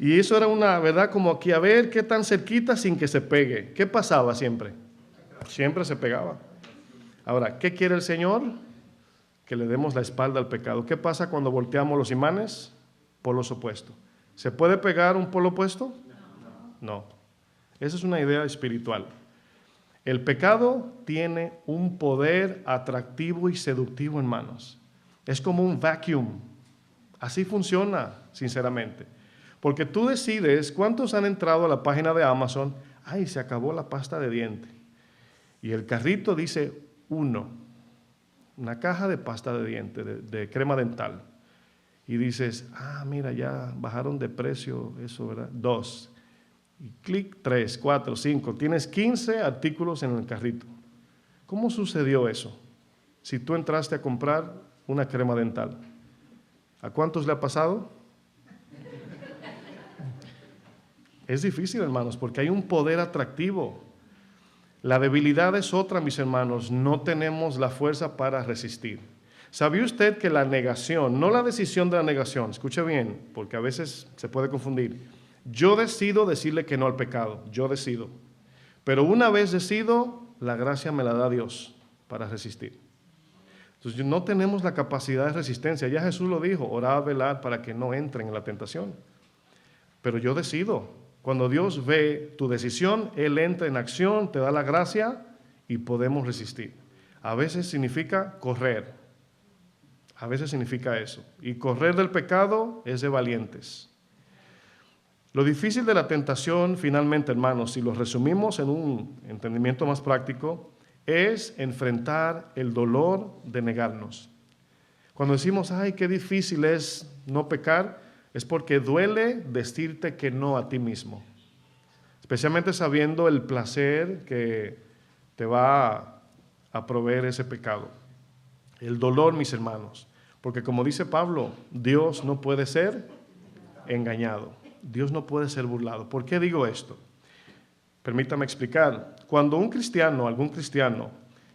Y eso era una, ¿verdad? Como aquí, a ver qué tan cerquita sin que se pegue. ¿Qué pasaba siempre? Siempre se pegaba. Ahora, ¿qué quiere el Señor? Que le demos la espalda al pecado. ¿Qué pasa cuando volteamos los imanes? Polos opuestos. ¿Se puede pegar un polo opuesto? No. Esa es una idea espiritual. El pecado tiene un poder atractivo y seductivo, hermanos. Es como un vacuum. Así funciona, sinceramente. Porque tú decides, ¿cuántos han entrado a la página de Amazon? Ay, se acabó la pasta de diente. Y el carrito dice 1, una caja de pasta de diente, de crema dental. Y dices, mira, ya bajaron de precio eso, ¿verdad? 2. Y clic, 3, 4, 5. Tienes 15 artículos en el carrito. ¿Cómo sucedió eso? Si tú entraste a comprar una crema dental, ¿a cuántos le ha pasado? Es difícil, hermanos, porque hay un poder atractivo. La debilidad es otra, mis hermanos. No tenemos la fuerza para resistir. ¿Sabía usted que la negación, no la decisión de la negación, escuche bien, porque a veces se puede confundir. Yo decido decirle que no al pecado, yo decido. Pero una vez decido, la gracia me la da Dios para resistir. Entonces no tenemos la capacidad de resistencia. Ya Jesús lo dijo, orad, velad para que no entren en la tentación. Pero yo decido. Cuando Dios ve tu decisión, Él entra en acción, te da la gracia y podemos resistir. A veces significa correr. A veces significa eso. Y correr del pecado es de valientes. Lo difícil de la tentación, finalmente, hermanos, si lo resumimos en un entendimiento más práctico, es enfrentar el dolor de negarnos. Cuando decimos, ay, qué difícil es no pecar, es porque duele decirte que no a ti mismo. Especialmente sabiendo el placer que te va a proveer ese pecado. El dolor, mis hermanos. Porque como dice Pablo, Dios no puede ser engañado. Dios no puede ser burlado. ¿Por qué digo esto? Permítame explicar. Cuando un cristiano, algún cristiano,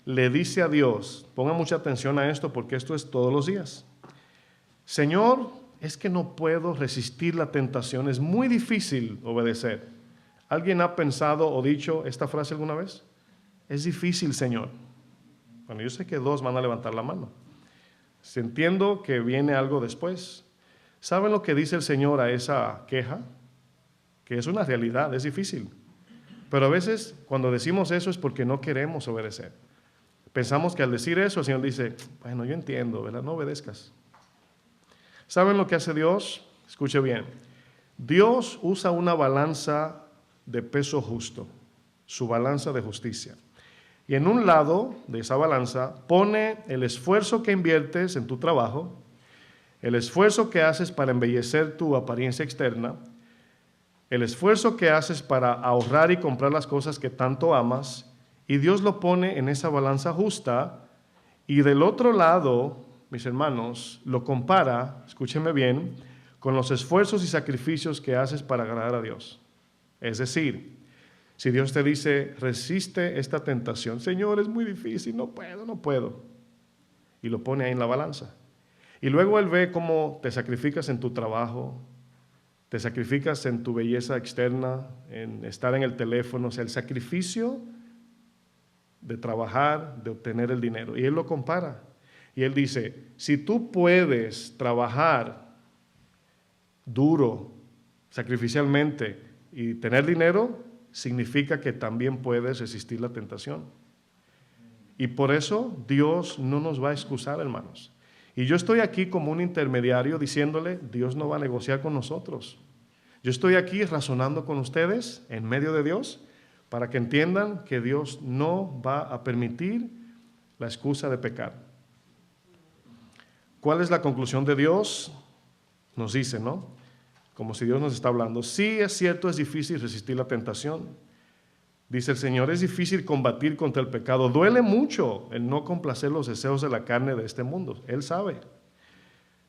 le dice a Dios, ponga mucha atención a esto porque esto es todos los días. Señor, es que no puedo resistir la tentación, es muy difícil obedecer. ¿Alguien ha pensado o dicho esta frase alguna vez? Es difícil, Señor. Bueno, yo sé que dos van a levantar la mano. Entiendo que viene algo después. ¿Saben lo que dice el Señor a esa queja? Que es una realidad, es difícil. Pero a veces cuando decimos eso es porque no queremos obedecer. Pensamos que al decir eso el Señor dice, bueno, yo entiendo, ¿verdad? No obedezcas. ¿Saben lo que hace Dios? Escuche bien. Dios usa una balanza de peso justo, su balanza de justicia. Y en un lado de esa balanza pone el esfuerzo que inviertes en tu trabajo, el esfuerzo que haces para embellecer tu apariencia externa, el esfuerzo que haces para ahorrar y comprar las cosas que tanto amas, y Dios lo pone en esa balanza justa, y del otro lado, mis hermanos, lo compara, escúchenme bien, con los esfuerzos y sacrificios que haces para agradar a Dios. Es decir, si Dios te dice, resiste esta tentación, Señor, es muy difícil, no puedo, y lo pone ahí en la balanza. Y luego Él ve cómo te sacrificas en tu trabajo, te sacrificas en tu belleza externa, en estar en el teléfono, o sea, el sacrificio de trabajar, de obtener el dinero. Y Él lo compara. Y Él dice, si tú puedes trabajar duro, sacrificialmente, y tener dinero, significa que también puedes resistir la tentación. Y por eso Dios no nos va a excusar, hermanos. Y yo estoy aquí como un intermediario diciéndole, Dios no va a negociar con nosotros. Yo estoy aquí razonando con ustedes en medio de Dios para que entiendan que Dios no va a permitir la excusa de pecar. ¿Cuál es la conclusión de Dios? Nos dice, ¿no? Como si Dios nos está hablando. Sí, es cierto, es difícil resistir la tentación. Dice el Señor, es difícil combatir contra el pecado. Duele mucho el no complacer los deseos de la carne de este mundo. Él sabe.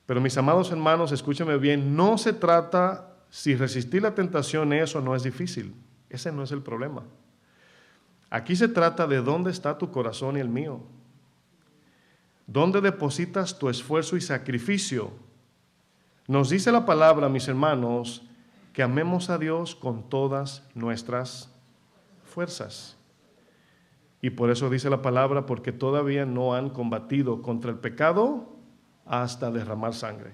Pero mis amados hermanos, escúchenme bien, no se trata si resistir la tentación es o no es difícil. Ese no es el problema. Aquí se trata de dónde está tu corazón y el mío. ¿Dónde depositas tu esfuerzo y sacrificio? Nos dice la palabra, mis hermanos, que amemos a Dios con todas nuestras fuerzas. Y por eso dice la palabra, porque todavía no han combatido contra el pecado hasta derramar sangre.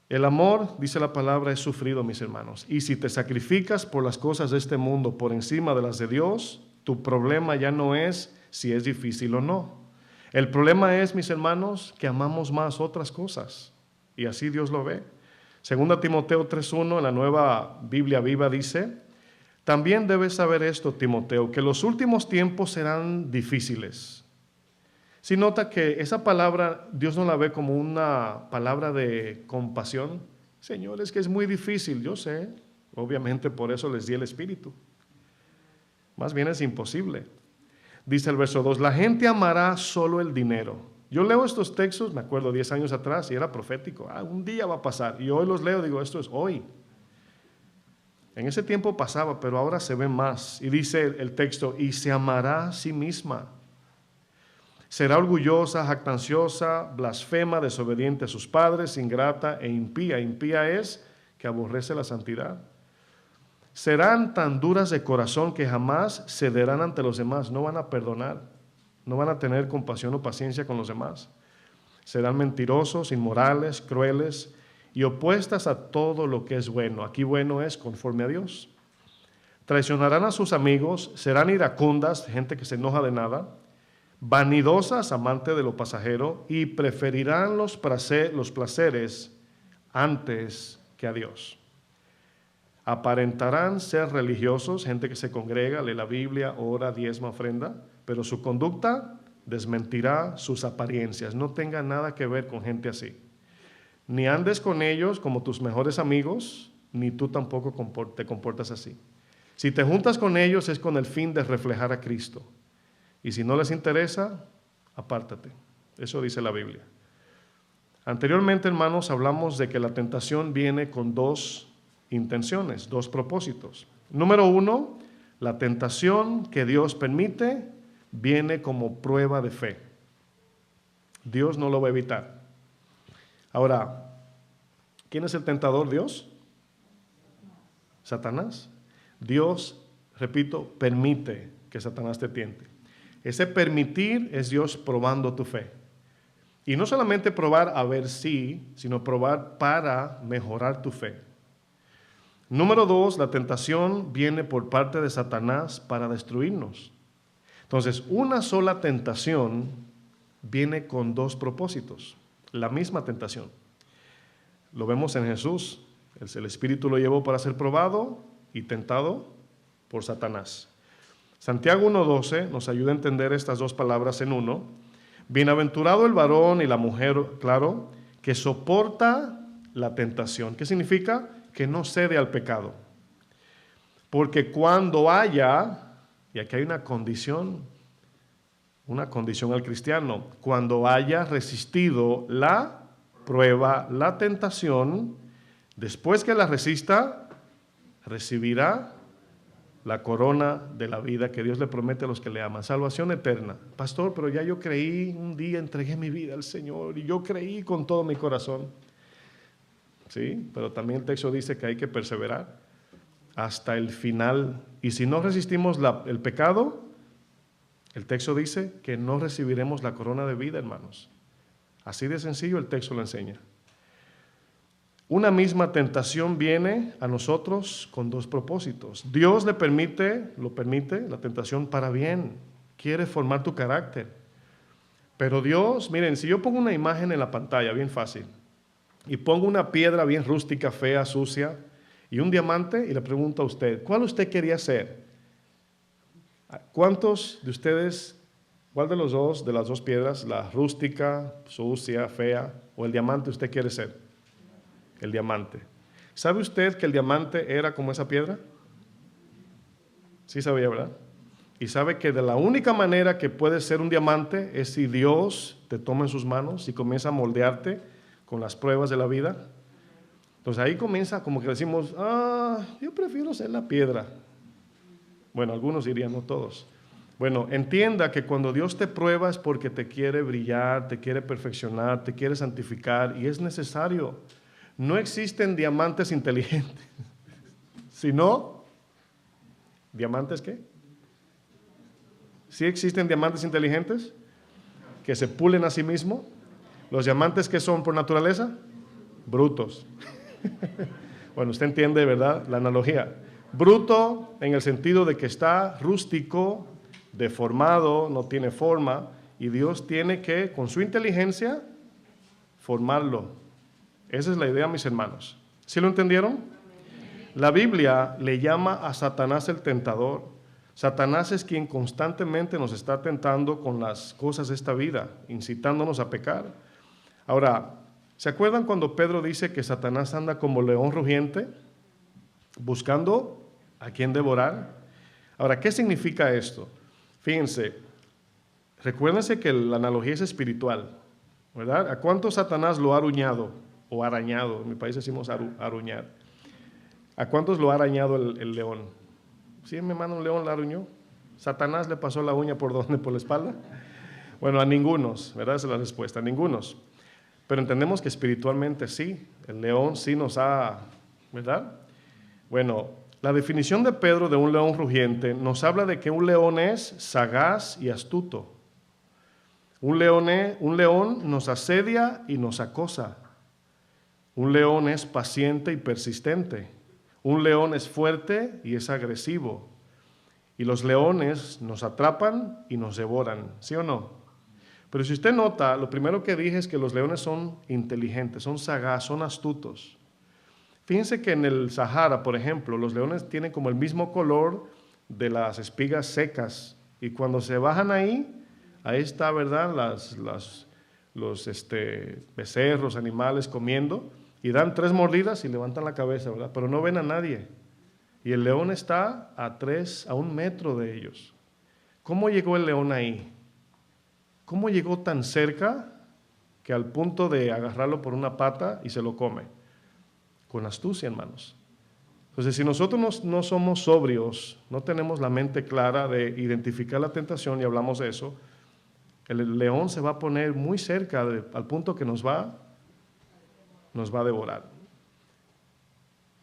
El amor, dice la palabra, es sufrido, mis hermanos. Y si te sacrificas por las cosas de este mundo por encima de las de Dios, tu problema ya no es si es difícil o no. El problema es, mis hermanos, que amamos más otras cosas. Y así Dios lo ve. Segunda Timoteo 3:1 en la Nueva Biblia Viva dice, también debes saber esto, Timoteo, que los últimos tiempos serán difíciles. Si nota que esa palabra Dios no la ve como una palabra de compasión. Señor, es que es muy difícil, yo sé, obviamente por eso les di el Espíritu. Más bien es imposible. Dice el verso 2, la gente amará solo el dinero. Yo leo estos textos, me acuerdo 10 años atrás y era profético. Un día va a pasar. Y hoy los leo, digo, esto es hoy. En ese tiempo pasaba, pero ahora se ve más. Y dice el texto, y se amará a sí misma. Será orgullosa, jactanciosa, blasfema, desobediente a sus padres, ingrata e impía. Impía es que aborrece la santidad. Serán tan duras de corazón que jamás cederán ante los demás. No van a perdonar, no van a tener compasión o paciencia con los demás. Serán mentirosos, inmorales, crueles y opuestas a todo lo que es bueno. Aquí bueno es conforme a Dios. Traicionarán a sus amigos, serán iracundas, gente que se enoja de nada, vanidosas, amantes de lo pasajero, y preferirán los placeres antes que a Dios. Aparentarán ser religiosos, gente que se congrega, lee la Biblia, ora, diezma, ofrenda, pero su conducta desmentirá sus apariencias. No tenga nada que ver con gente así. Ni andes con ellos como tus mejores amigos, ni tú tampoco te comportas así. Si te juntas con ellos es con el fin de reflejar a Cristo. Y si no les interesa, apártate. Eso dice la Biblia. Anteriormente, hermanos, hablamos de que la tentación viene con dos intenciones, dos propósitos. Número uno, la tentación que Dios permite viene como prueba de fe. Dios no lo va a evitar. Ahora, ¿quién es el tentador? ¿Dios? ¿Satanás? Dios, repito, permite que Satanás te tiente. Ese permitir es Dios probando tu fe. Y no solamente probar a ver si, sino probar para mejorar tu fe. Número dos, la tentación viene por parte de Satanás para destruirnos. Entonces, una sola tentación viene con dos propósitos. La misma tentación. Lo vemos en Jesús. El Espíritu lo llevó para ser probado y tentado por Satanás. Santiago 1:12 nos ayuda a entender estas dos palabras en uno. Bienaventurado el varón y la mujer, claro, que soporta la tentación. ¿Qué significa? Que no cede al pecado. Porque cuando haya, y aquí hay una condición al cristiano, cuando haya resistido la prueba, la tentación, después que la resista, recibirá la corona de la vida que Dios le promete a los que le aman, salvación eterna. Pastor, pero ya yo creí, un día entregué mi vida al Señor y yo creí con todo mi corazón. Sí, pero también el texto dice que hay que perseverar hasta el final. Y si no resistimos el pecado, el texto dice que no recibiremos la corona de vida, hermanos. Así de sencillo el texto lo enseña. Una misma tentación viene a nosotros con dos propósitos. Dios lo permite, la tentación para bien. Quiere formar tu carácter. Pero Dios, miren, si yo pongo una imagen en la pantalla, bien fácil, y pongo una piedra bien rústica, fea, sucia, y un diamante, y le pregunto a usted, ¿cuál usted quería ser? ¿Cuántos de ustedes, cuál de las dos piedras, la rústica, sucia, fea, o el diamante usted quiere ser? El diamante. ¿Sabe usted que el diamante era como esa piedra? Sí sabía, ¿verdad? Y sabe que de la única manera que puede ser un diamante es si Dios te toma en sus manos y comienza a moldearte con las pruebas de la vida. Entonces ahí comienza como que decimos, yo prefiero ser la piedra. Bueno, algunos dirían, no todos. Bueno, entienda que cuando Dios te prueba es porque te quiere brillar, te quiere perfeccionar, te quiere santificar y es necesario. No existen diamantes inteligentes, sino, ¿diamantes qué? ¿Sí existen diamantes inteligentes que se pulen a sí mismos? ¿Los diamantes qué son por naturaleza? Brutos. Bueno, usted entiende, ¿verdad? La analogía. Bruto en el sentido de que está rústico, deformado, no tiene forma, y Dios tiene que, con su inteligencia, formarlo. Esa es la idea, mis hermanos. ¿Sí lo entendieron? La Biblia le llama a Satanás el tentador. Satanás es quien constantemente nos está tentando con las cosas de esta vida, incitándonos a pecar. Ahora, ¿se acuerdan cuando Pedro dice que Satanás anda como león rugiente, buscando a quien devorar? Ahora, ¿qué significa esto? Fíjense, recuérdense que la analogía es espiritual, ¿verdad? ¿A cuánto Satanás lo ha aruñado? O arañado, en mi país decimos aruñar. ¿A cuántos lo ha arañado el león? ¿Sí, mi hermano, un león la aruñó? ¿Satanás le pasó la uña por dónde? ¿Por la espalda? Bueno, a ningunos, ¿verdad? Esa es la respuesta, a ningunos. Pero entendemos que espiritualmente sí, el león sí nos ha, ¿verdad? Bueno, la definición de Pedro de un león rugiente nos habla de que un león es sagaz y astuto. Un león nos asedia y nos acosa. Un león es paciente y persistente. Un león es fuerte y es agresivo. Y los leones nos atrapan y nos devoran, ¿sí o no? Pero si usted nota, lo primero que dije es que los leones son inteligentes, son sagaz, son astutos. Fíjense que en el Sahara, por ejemplo, los leones tienen como el mismo color de las espigas secas. Y cuando se bajan ahí, ahí está, ¿verdad? Los becerros, animales comiendo, y dan 3 mordidas y levantan la cabeza, ¿verdad? Pero no ven a nadie. Y el león está a 1 metro de ellos. ¿Cómo llegó el león ahí? ¿Cómo llegó tan cerca que al punto de agarrarlo por una pata y se lo come? Con astucia, hermanos. Entonces, si nosotros no somos sobrios, no tenemos la mente clara de identificar la tentación, y hablamos de eso, el león se va a poner muy cerca al punto que nos va a devorar.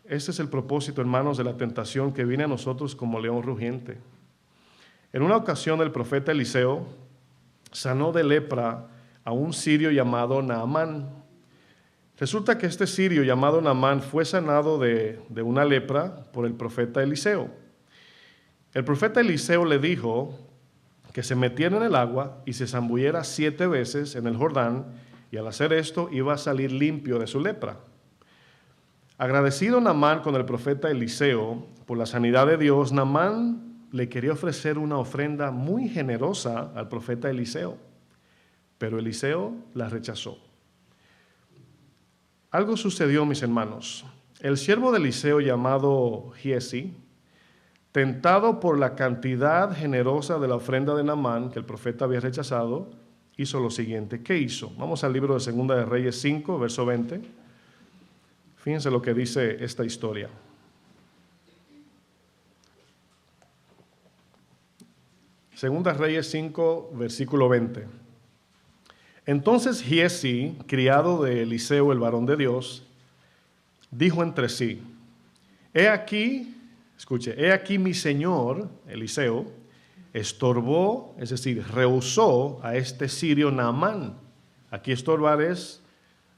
Este es el propósito, hermanos, de la tentación que viene a nosotros como león rugiente. En una ocasión, el profeta Eliseo sanó de lepra a un sirio llamado Naamán. Resulta que este sirio llamado Naamán fue sanado de una lepra por el profeta Eliseo. El profeta Eliseo le dijo que se metiera en el agua y se zambulliera 7 veces en el Jordán, y al hacer esto iba a salir limpio de su lepra. Agradecido Naamán con el profeta Eliseo por la sanidad de Dios, Naamán le quería ofrecer una ofrenda muy generosa al profeta Eliseo, pero Eliseo la rechazó. Algo sucedió, mis hermanos. El siervo de Eliseo llamado Giesi, tentado por la cantidad generosa de la ofrenda de Naamán que el profeta había rechazado, hizo lo siguiente. ¿Qué hizo? Vamos al libro de Segunda de Reyes 5, verso 20. Fíjense lo que dice esta historia. Segunda Reyes 5, versículo 20. Entonces Giesi, criado de Eliseo, el varón de Dios, dijo entre sí: he aquí mi señor, Eliseo, estorbó, es decir, rehusó a este sirio Naamán. Aquí estorbar es,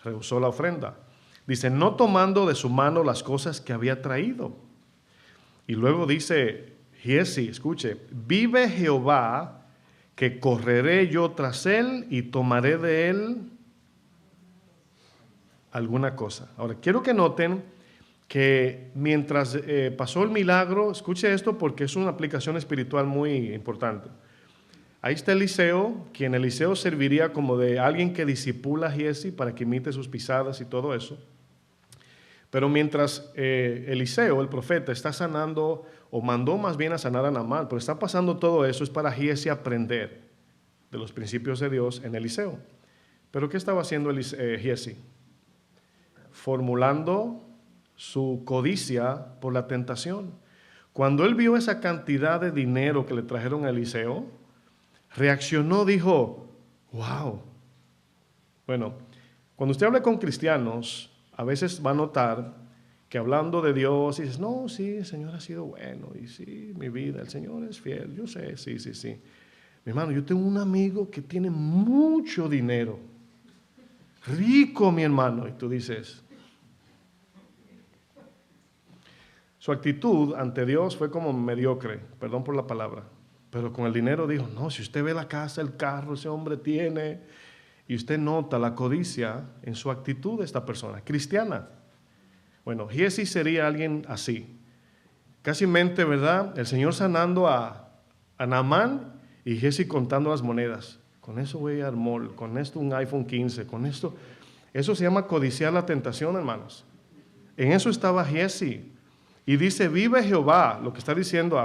rehusó la ofrenda. Dice, no tomando de su mano las cosas que había traído. Y luego dice Giesi, escuche, vive Jehová, que correré yo tras él y tomaré de él alguna cosa. Ahora, quiero que noten que mientras pasó el milagro, escuche esto porque es una aplicación espiritual muy importante. Ahí está Eliseo, quien Eliseo serviría como de alguien que disipula a Giesi para que imite sus pisadas y todo eso. Pero mientras Eliseo, el profeta, está sanando, o mandó más bien a sanar a Naamán, pero está pasando todo eso, es para Giesi aprender de los principios de Dios en Eliseo. ¿Pero qué estaba haciendo Giesi? Formulando su codicia por la tentación. Cuando él vio esa cantidad de dinero que le trajeron a Eliseo, reaccionó, dijo, wow. Bueno, cuando usted habla con cristianos, a veces va a notar que hablando de Dios, dices, no, sí, el Señor ha sido bueno, y sí, mi vida, el Señor es fiel, yo sé, sí. Mi hermano, yo tengo un amigo que tiene mucho dinero, rico mi hermano, y tú dices, su actitud ante Dios fue como mediocre, perdón por la palabra, pero con el dinero dijo, no, si usted ve la casa, el carro, ese hombre tiene, y usted nota la codicia en su actitud de esta persona, cristiana. Bueno, Giesi sería alguien así. Casi mente, ¿verdad? El Señor sanando a Naamán y Giesi contando las monedas. Con eso voy al mall, con esto un iPhone 15, con esto. Eso se llama codiciar la tentación, hermanos. En eso estaba Giesi. Y dice, vive Jehová. Lo que está diciendo,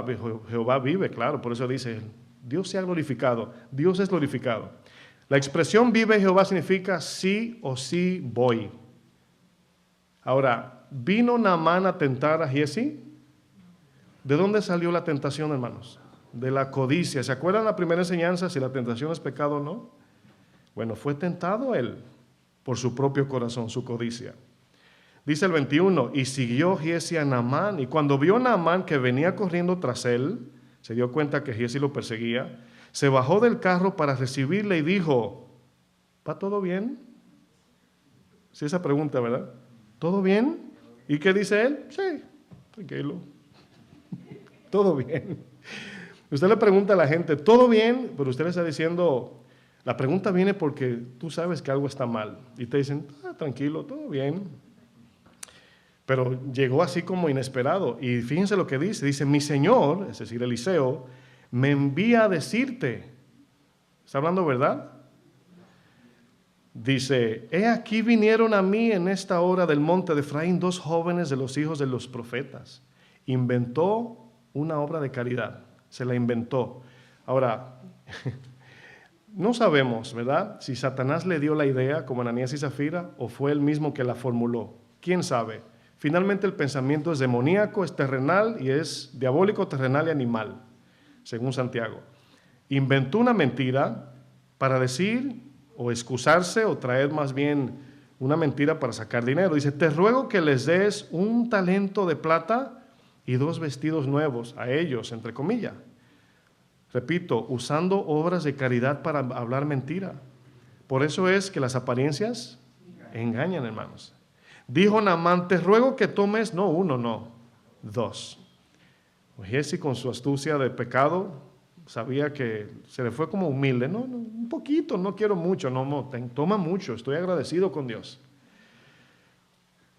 Jehová vive, claro, por eso dice, Dios sea glorificado. Dios es glorificado. La expresión vive Jehová significa sí o sí voy. Ahora, ¿vino Naamán a tentar a Giesi? ¿De dónde salió la tentación, hermanos? De la codicia. ¿Se acuerdan la primera enseñanza, si la tentación es pecado o no? Bueno, fue tentado él por su propio corazón, su codicia. Dice el 21, y siguió Giesi a Naamán, y cuando vio Naamán que venía corriendo tras él, se dio cuenta que Giesi lo perseguía, se bajó del carro para recibirle y dijo, ¿va todo bien? Sí, esa pregunta, ¿verdad? ¿Todo bien? ¿Y qué dice él? Sí, tranquilo. Todo bien. Usted le pregunta a la gente, ¿todo bien? Pero usted le está diciendo, la pregunta viene porque tú sabes que algo está mal. Y te dicen, tranquilo, todo bien. Pero llegó así como inesperado. Y fíjense lo que dice. Dice, mi Señor, es decir, Eliseo, me envía a decirte, ¿Está hablando verdad? Dice, he aquí vinieron a mí en esta hora del monte de Efraín 2 jóvenes de los hijos de los profetas. Inventó una obra de caridad, se la inventó. Ahora, no sabemos, ¿verdad? Si Satanás le dio la idea como Ananías y Zafira o fue él mismo que la formuló. ¿Quién sabe? Finalmente el pensamiento es demoníaco, es terrenal y es diabólico, terrenal y animal, según Santiago. Inventó una mentira para decir o excusarse o traer más bien una mentira para sacar dinero. Dice, te ruego que les des un talento de plata y 2 vestidos nuevos a ellos, entre comillas. Repito, usando obras de caridad para hablar mentira. Por eso es que las apariencias engañan, hermanos. Dijo Naamán, te ruego que tomes, no 1, no, 2. Giesi con su astucia de pecado, sabía que se le fue como humilde, no, un poquito, no quiero mucho, toma mucho, estoy agradecido con Dios.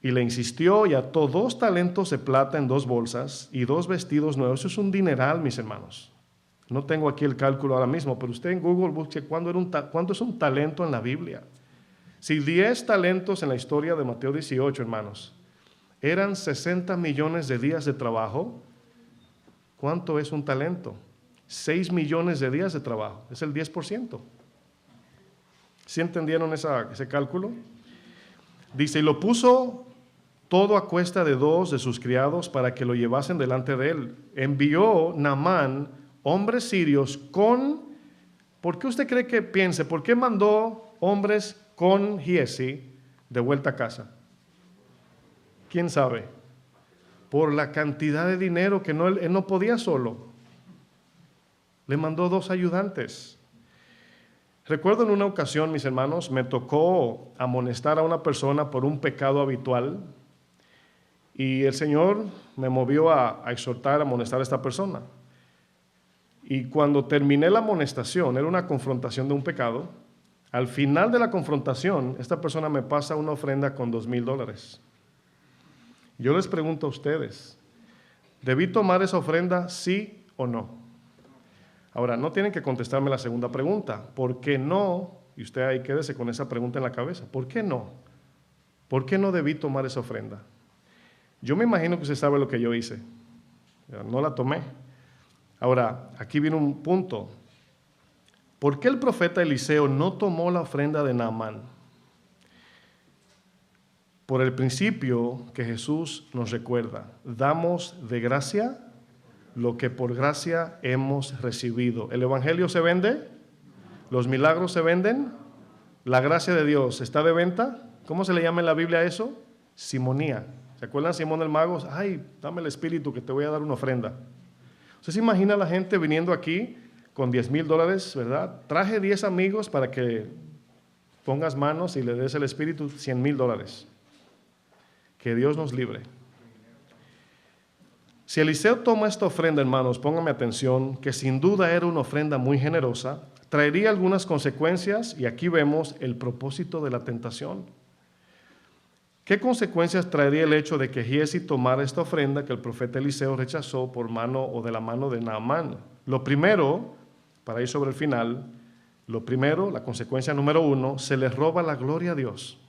Y le insistió y ató 2 talentos de plata en 2 bolsas y 2 vestidos nuevos. Eso es un dineral, mis hermanos. No tengo aquí el cálculo ahora mismo, pero usted en Google busque cuánto es un talento en la Biblia. Si 10 talentos en la historia de Mateo 18, hermanos, eran 60 millones de días de trabajo, ¿cuánto es un talento? 6 millones de días de trabajo, es el 10%. ¿Sí entendieron ese cálculo? Dice, y lo puso todo a cuesta de 2 de sus criados para que lo llevasen delante de él. Envió Naamán hombres sirios ¿por qué usted cree que piense? ¿Por qué mandó hombres con Giesi de vuelta a casa? ¿Quién sabe? Por la cantidad de dinero que él no podía solo. Le mandó 2 ayudantes. Recuerdo en una ocasión, mis hermanos, me tocó amonestar a una persona por un pecado habitual y el Señor me movió a exhortar, a amonestar a esta persona. Y cuando terminé la amonestación, era una confrontación de un pecado, al final de la confrontación, esta persona me pasa una ofrenda con $2,000. Yo les pregunto a ustedes, ¿debí tomar esa ofrenda, sí o no? Ahora, no tienen que contestarme la segunda pregunta. ¿Por qué no? Y usted ahí quédese con esa pregunta en la cabeza. ¿Por qué no? ¿Por qué no debí tomar esa ofrenda? Yo me imagino que usted sabe lo que yo hice. No la tomé. Ahora, aquí viene un punto. ¿Por qué el profeta Eliseo no tomó la ofrenda de Naamán? Por el principio que Jesús nos recuerda. Damos de gracia lo que por gracia hemos recibido. ¿El evangelio se vende? ¿Los milagros se venden? ¿La gracia de Dios está de venta? ¿Cómo se le llama en la Biblia eso? Simonía. ¿Se acuerdan Simón el mago? Ay, dame el espíritu que te voy a dar una ofrenda. ¿Usted se imagina a la gente viniendo aquí con $10,000, verdad? Traje 10 amigos para que pongas manos y le des el espíritu, $100,000. Que Dios nos libre. Si Eliseo toma esta ofrenda, hermanos, pónganme atención, que sin duda era una ofrenda muy generosa, traería algunas consecuencias y aquí vemos el propósito de la tentación. ¿Qué consecuencias traería el hecho de que Giesi tomara esta ofrenda que el profeta Eliseo rechazó por mano o de la mano de Naamán? Lo primero, para ir sobre el final, la consecuencia número 1, se le roba la gloria a Dios.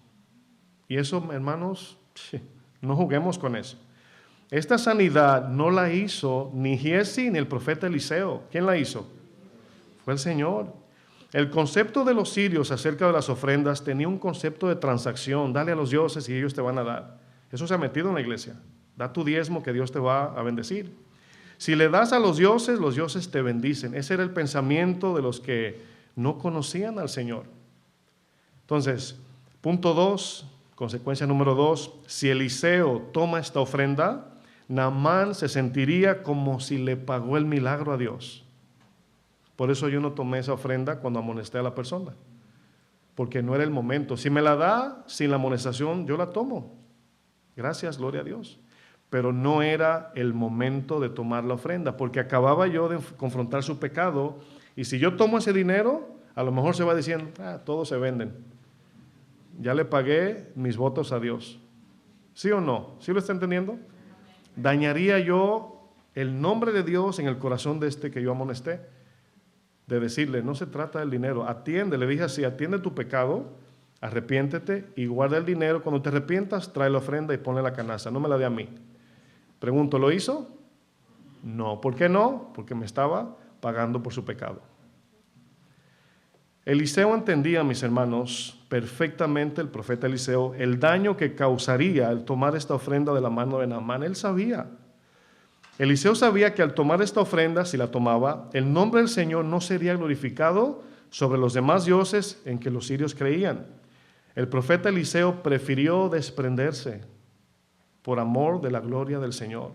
Y eso, hermanos, no juguemos con eso. Esta sanidad no la hizo ni Giesi ni el profeta Eliseo. ¿Quién la hizo? Fue el Señor. El concepto de los sirios acerca de las ofrendas tenía un concepto de transacción. Dale a los dioses y ellos te van a dar. Eso se ha metido en la iglesia. Da tu diezmo que Dios te va a bendecir. Si le das a los dioses te bendicen. Ese era el pensamiento de los que no conocían al Señor. Entonces, punto 2, consecuencia número 2, si Eliseo toma esta ofrenda, Naamán se sentiría como si le pagó el milagro a Dios. Por eso yo no tomé esa ofrenda cuando amonesté a la persona, porque no era el momento. Si me la da sin la amonestación, yo la tomo. Gracias, gloria a Dios. Pero no era el momento de tomar la ofrenda, porque acababa yo de confrontar su pecado, y si yo tomo ese dinero, a lo mejor se va diciendo, todos se venden. Ya le pagué mis votos a Dios. ¿Sí o no? ¿Sí lo está entendiendo? Dañaría yo el nombre de Dios en el corazón de este que yo amonesté. de decirle, no se trata del dinero, atiende, le dije así, atiende tu pecado, arrepiéntete y guarda el dinero. Cuando te arrepientas, trae la ofrenda y ponle la canasta, no me la dé a mí. Pregunto, ¿lo hizo? No. ¿Por qué no? Porque me estaba pagando por su pecado. Eliseo entendía, mis hermanos, perfectamente, el profeta Eliseo, el daño que causaría el tomar esta ofrenda de la mano de Naamán. Él sabía. Eliseo sabía que al tomar esta ofrenda, si la tomaba, el nombre del Señor no sería glorificado sobre los demás dioses en que los sirios creían. El profeta Eliseo prefirió desprenderse por amor de la gloria del Señor.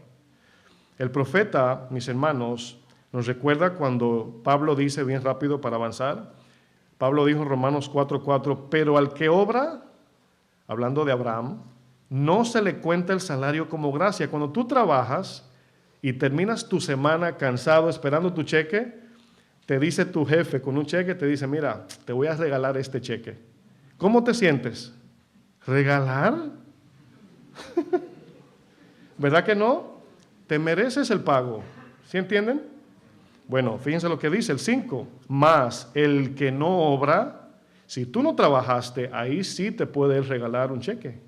El profeta, mis hermanos, nos recuerda cuando Pablo dice, bien rápido para avanzar, Pablo dijo en Romanos 4:4, pero al que obra, hablando de Abraham, no se le cuenta el salario como gracia. Cuando tú trabajas y terminas tu semana cansado esperando tu cheque, te dice tu jefe con un cheque, te dice, mira, te voy a regalar este cheque. ¿Cómo te sientes? ¿Regalar? ¿Verdad que no? Te mereces el pago. ¿Sí entienden? Bueno, fíjense lo que dice el 5. Más el que no obra, si tú no trabajaste, ahí sí te puede regalar un cheque.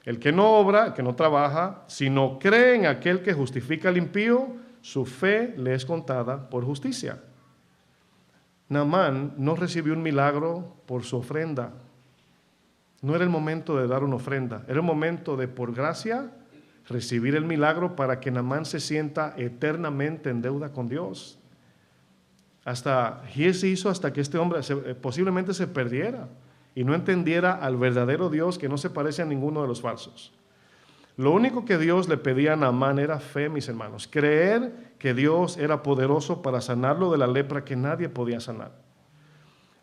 El que no obra, el que no trabaja, si no cree en aquel que justifica al impío, su fe le es contada por justicia. Naamán no recibió un milagro por su ofrenda. No era el momento de dar una ofrenda, era el momento de, por gracia, recibir el milagro para que Naamán se sienta eternamente en deuda con Dios. Y se hizo hasta que este hombre posiblemente se perdiera y no entendiera al verdadero Dios que no se parece a ninguno de los falsos. Lo único que Dios le pedía a Naamán era fe, mis hermanos, creer que Dios era poderoso para sanarlo de la lepra que nadie podía sanar.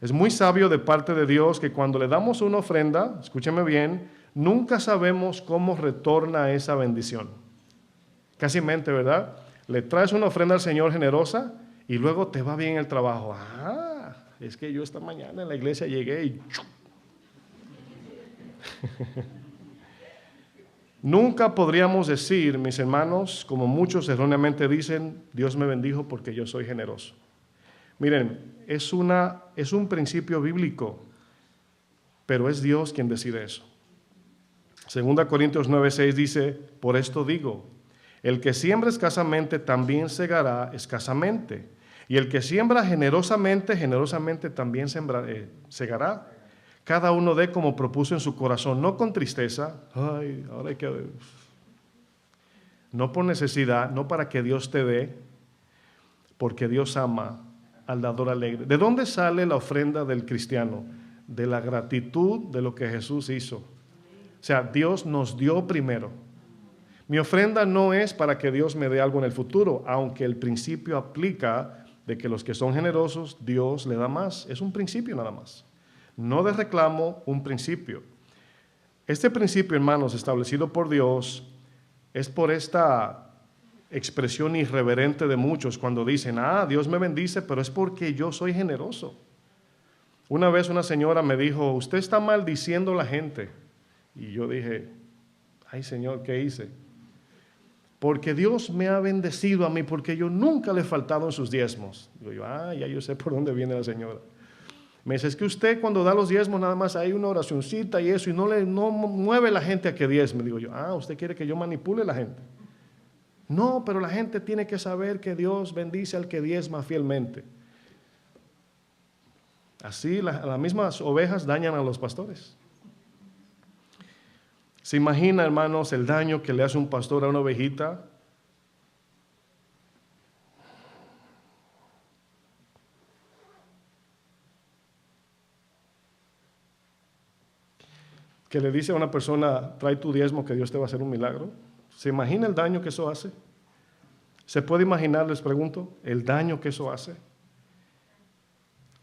Es muy sabio de parte de Dios que cuando le damos una ofrenda, escúcheme bien, nunca sabemos cómo retorna esa bendición. Casi mente, ¿verdad? Le traes una ofrenda al Señor generosa y luego te va bien el trabajo. Ah, es que yo esta mañana en la iglesia llegué y... Nunca podríamos decir, mis hermanos, como muchos erróneamente dicen, Dios me bendijo porque yo soy generoso. Miren, es un principio bíblico, pero es Dios quien decide eso. 2 Corintios 9:6 dice, por esto digo, el que siembra escasamente también segará escasamente, y el que siembra generosamente, generosamente también segará. Cada uno dé como propuso en su corazón, no con tristeza, ay, ahora hay que... No por necesidad, no para que Dios te dé, porque Dios ama al dador alegre. ¿De dónde sale la ofrenda del cristiano? De la gratitud de lo que Jesús hizo. O sea, Dios nos dio primero. Mi ofrenda no es para que Dios me dé algo en el futuro, aunque el principio aplica de que los que son generosos, Dios le da más. Es un principio nada más. No de reclamo, un principio. Este principio, hermanos, establecido por Dios, es por esta expresión irreverente de muchos cuando dicen, Dios me bendice, pero es porque yo soy generoso. Una vez una señora me dijo, usted está maldiciendo a la gente. Y yo dije, ay Señor, ¿qué hice? Porque Dios me ha bendecido a mí, porque yo nunca le he faltado en sus diezmos. Digo yo, ya yo sé por dónde viene la señora. Me dice, es que usted cuando da los diezmos nada más hay una oracioncita y eso, y no mueve la gente a que diezme. Digo yo, usted quiere que yo manipule a la gente. No, pero la gente tiene que saber que Dios bendice al que diezma fielmente. Así las mismas ovejas dañan a los pastores. ¿Se imagina, hermanos, el daño que le hace un pastor a una ovejita? Que le dice a una persona, trae tu diezmo que Dios te va a hacer un milagro. ¿Se imagina el daño que eso hace? ¿Se puede imaginar, les pregunto, el daño que eso hace?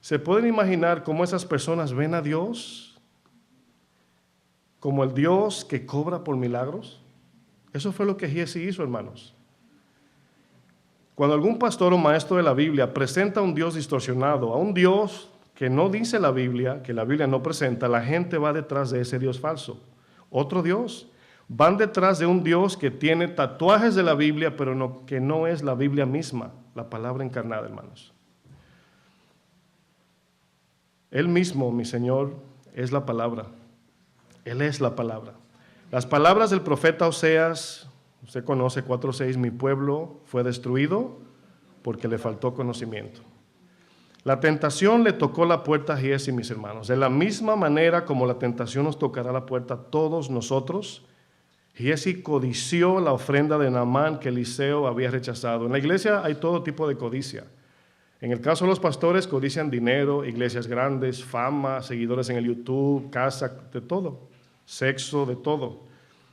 ¿Se pueden imaginar cómo esas personas ven a Dios como el Dios que cobra por milagros? Eso fue lo que Giesi hizo, hermanos. Cuando algún pastor o maestro de la Biblia presenta a un Dios distorsionado, a un Dios que no dice la Biblia, que la Biblia no presenta, la gente va detrás de ese Dios falso. Otro Dios. Van detrás de un Dios que tiene tatuajes de la Biblia, pero que no es la Biblia misma, la palabra encarnada, hermanos. Él mismo, mi Señor, es la palabra. Él es la palabra. Las palabras del profeta Oseas, usted conoce 4:6, mi pueblo fue destruido porque le faltó conocimiento. La tentación le tocó la puerta a Giesi, mis hermanos. De la misma manera como la tentación nos tocará la puerta a todos nosotros, Giesi codició la ofrenda de Naamán que Eliseo había rechazado. En la iglesia hay todo tipo de codicia. En el caso de los pastores, codician dinero, iglesias grandes, fama, seguidores en el YouTube, casa, de todo, sexo, de todo.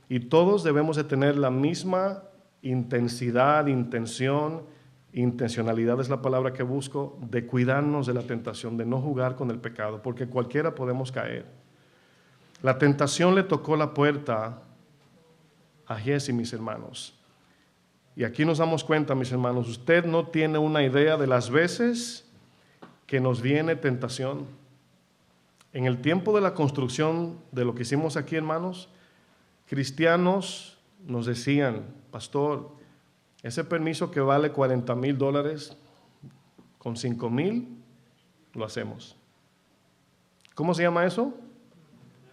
Y todos debemos de tener la misma intensidad, intencionalidad es la palabra que busco, de cuidarnos de la tentación, de no jugar con el pecado, porque cualquiera podemos caer. La tentación le tocó la puerta a Giesi, mis hermanos. Y aquí nos damos cuenta, mis hermanos, usted no tiene una idea de las veces que nos viene tentación. En el tiempo de la construcción de lo que hicimos aquí, hermanos, cristianos nos decían, pastor, ese permiso que vale $40,000, con $5,000 lo hacemos. ¿Cómo se llama eso?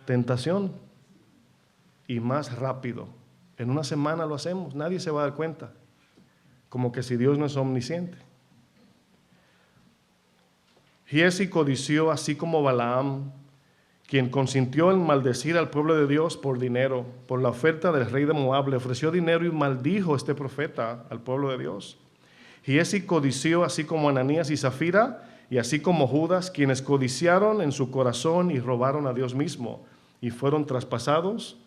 Tentación. Y más rápido. En una semana lo hacemos, nadie se va a dar cuenta. Como que si Dios no es omnisciente. Giesi codició así como Balaam, quien consintió en maldecir al pueblo de Dios por dinero, por la oferta del rey de Moab, le ofreció dinero y maldijo este profeta al pueblo de Dios. Giesi codició así como Ananías y Zafira, y así como Judas, quienes codiciaron en su corazón y robaron a Dios mismo, y fueron traspasados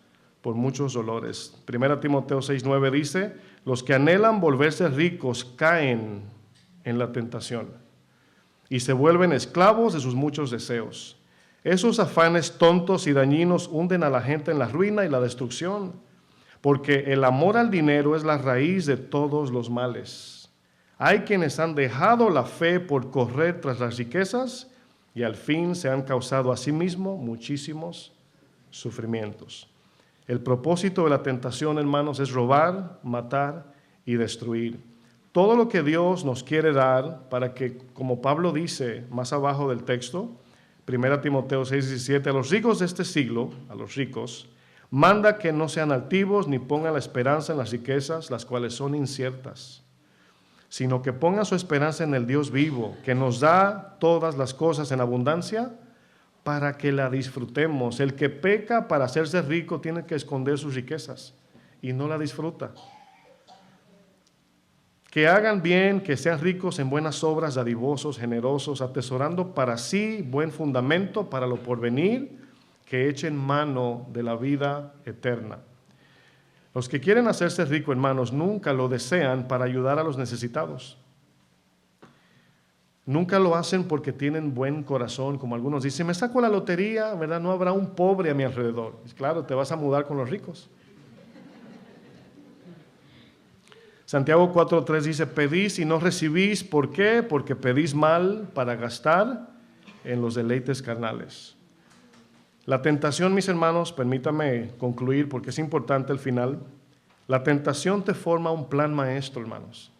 por muchos dolores. 1 Timoteo 6:9 dice, los que anhelan volverse ricos caen en la tentación y se vuelven esclavos de sus muchos deseos. Esos afanes tontos y dañinos hunden a la gente en la ruina y la destrucción, porque el amor al dinero es la raíz de todos los males. Hay quienes han dejado la fe por correr tras las riquezas y al fin se han causado a sí mismos muchísimos sufrimientos. El propósito de la tentación, hermanos, es robar, matar y destruir. Todo lo que Dios nos quiere dar para que, como Pablo dice más abajo del texto, 1 Timoteo 6:17, a los ricos de este siglo, a los ricos, manda que no sean altivos ni pongan la esperanza en las riquezas, las cuales son inciertas, sino que pongan su esperanza en el Dios vivo, que nos da todas las cosas en abundancia, para que la disfrutemos. El que peca para hacerse rico tiene que esconder sus riquezas y no la disfruta. Que hagan bien, que sean ricos en buenas obras, dadivosos, generosos, atesorando para sí buen fundamento para lo porvenir, que echen mano de la vida eterna. Los que quieren hacerse ricos, hermanos, nunca lo desean para ayudar a los necesitados. Nunca lo hacen porque tienen buen corazón, como algunos dicen, me saco la lotería, ¿verdad? No habrá un pobre a mi alrededor. Claro, te vas a mudar con los ricos. Santiago 4:3 dice, pedís y no recibís, ¿por qué? Porque pedís mal para gastar en los deleites carnales. La tentación, mis hermanos, permítame concluir porque es importante el final. La tentación te forma un plan maestro, hermanos.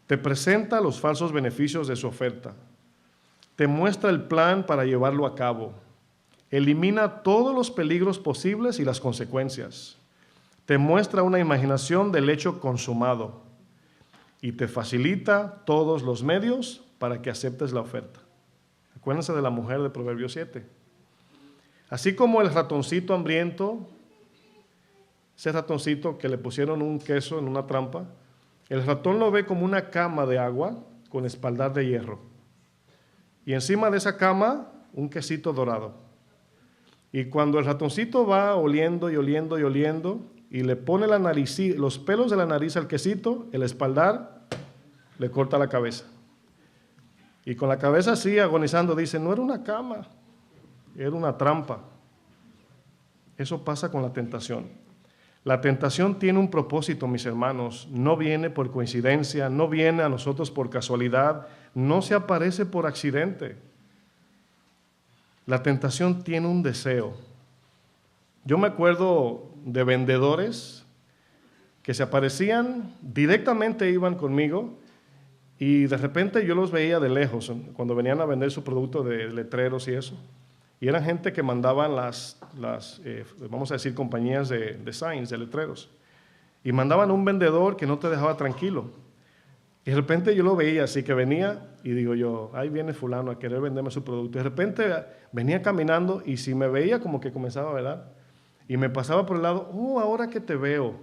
Te presenta los falsos beneficios de su oferta. Te muestra el plan para llevarlo a cabo. Elimina todos los peligros posibles y las consecuencias. Te muestra una imaginación del hecho consumado y te facilita todos los medios para que aceptes la oferta. Acuérdense de la mujer de Proverbios 7. Así como el ratoncito hambriento, ese ratoncito que le pusieron un queso en una trampa, el ratón lo ve como una cama de agua con espaldar de hierro. Y encima de esa cama, un quesito dorado. Y cuando el ratoncito va oliendo y oliendo y oliendo, y le pone la nariz, los pelos de la nariz al quesito, el espaldar, le corta la cabeza. Y con la cabeza así, agonizando, dice, no era una cama, era una trampa. Eso pasa con la tentación. La tentación tiene un propósito, mis hermanos, no viene por coincidencia, no viene a nosotros por casualidad, no se aparece por accidente. La tentación tiene un deseo. Yo me acuerdo de vendedores que se aparecían, directamente iban conmigo Y de repente yo los veía de lejos, cuando venían a vender su producto de letreros y eso. Y eran gente que mandaban vamos a decir, compañías de signs, de letreros. Y mandaban un vendedor que no te dejaba tranquilo. Y de repente yo lo veía así, que venía y digo yo, ahí viene fulano a querer venderme su producto. Y de repente venía caminando y si me veía como que comenzaba, ¿verdad? Y me pasaba por el lado, ahora que te veo.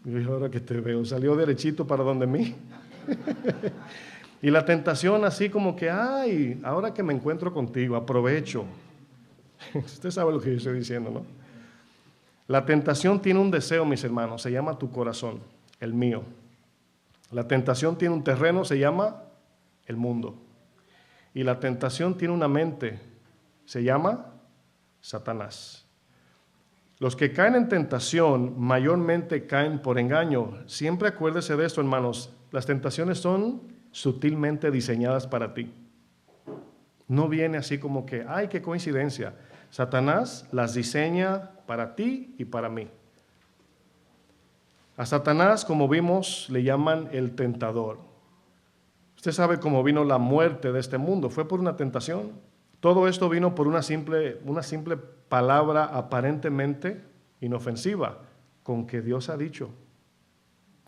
Y yo, ahora que te veo, salió derechito para donde mí. Y la tentación así como que, ay, ahora que me encuentro contigo, aprovecho. Usted sabe lo que yo estoy diciendo, ¿no? La tentación tiene un deseo, mis hermanos, se llama tu corazón, el mío. La tentación tiene un terreno, se llama el mundo. Y la tentación tiene una mente, se llama Satanás. Los que caen en tentación mayormente caen por engaño. Siempre acuérdese de esto, hermanos. Las tentaciones son sutilmente diseñadas para ti. No viene así como que, ay, qué coincidencia. Satanás las diseña para ti y para mí. A Satanás, como vimos, le llaman el tentador. Usted sabe cómo vino la muerte de este mundo. Fue por una tentación. Todo esto vino por una simple palabra aparentemente inofensiva, con que Dios ha dicho,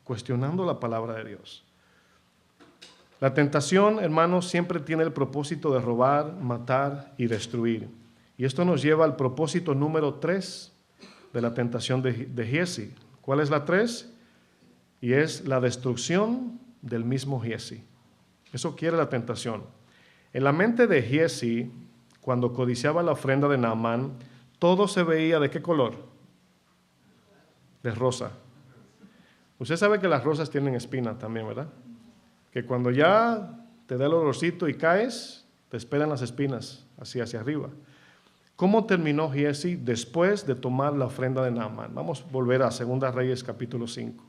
cuestionando la palabra de Dios. La tentación, hermanos, siempre tiene el propósito de robar, matar y destruir. Y esto nos lleva al propósito número 3 de la tentación de Giezi. ¿Cuál es la 3? Y es la destrucción del mismo Giezi. Eso quiere la tentación. En la mente de Giezi, cuando codiciaba la ofrenda de Naamán, todo se veía ¿de qué color? De rosa. Usted sabe que las rosas tienen espina también, ¿verdad? Que cuando ya te da el olorcito y caes, te esperan las espinas así hacia arriba. ¿Cómo terminó Giezi después de tomar la ofrenda de Naamán? Vamos a volver a 2 Reyes capítulo 5.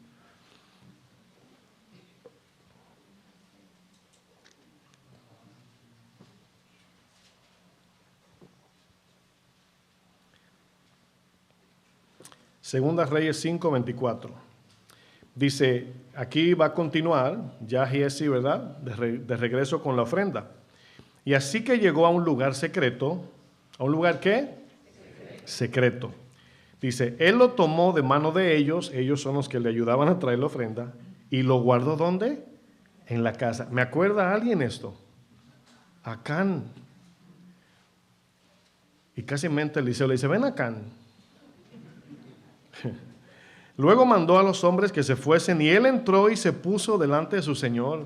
Segunda Reyes 5:24. Dice, aquí va a continuar, ya Giezi, ¿verdad? De regreso con la ofrenda. Y así que llegó a un lugar secreto. ¿A un lugar qué? Secreto. Dice, él lo tomó de mano de ellos son los que le ayudaban a traer la ofrenda, y lo guardó ¿dónde? En la casa. ¿Me acuerda a alguien esto? Acán. Y casi mente Eliseo le dice, ven Acán. Luego mandó a los hombres que se fuesen y él entró y se puso delante de su señor.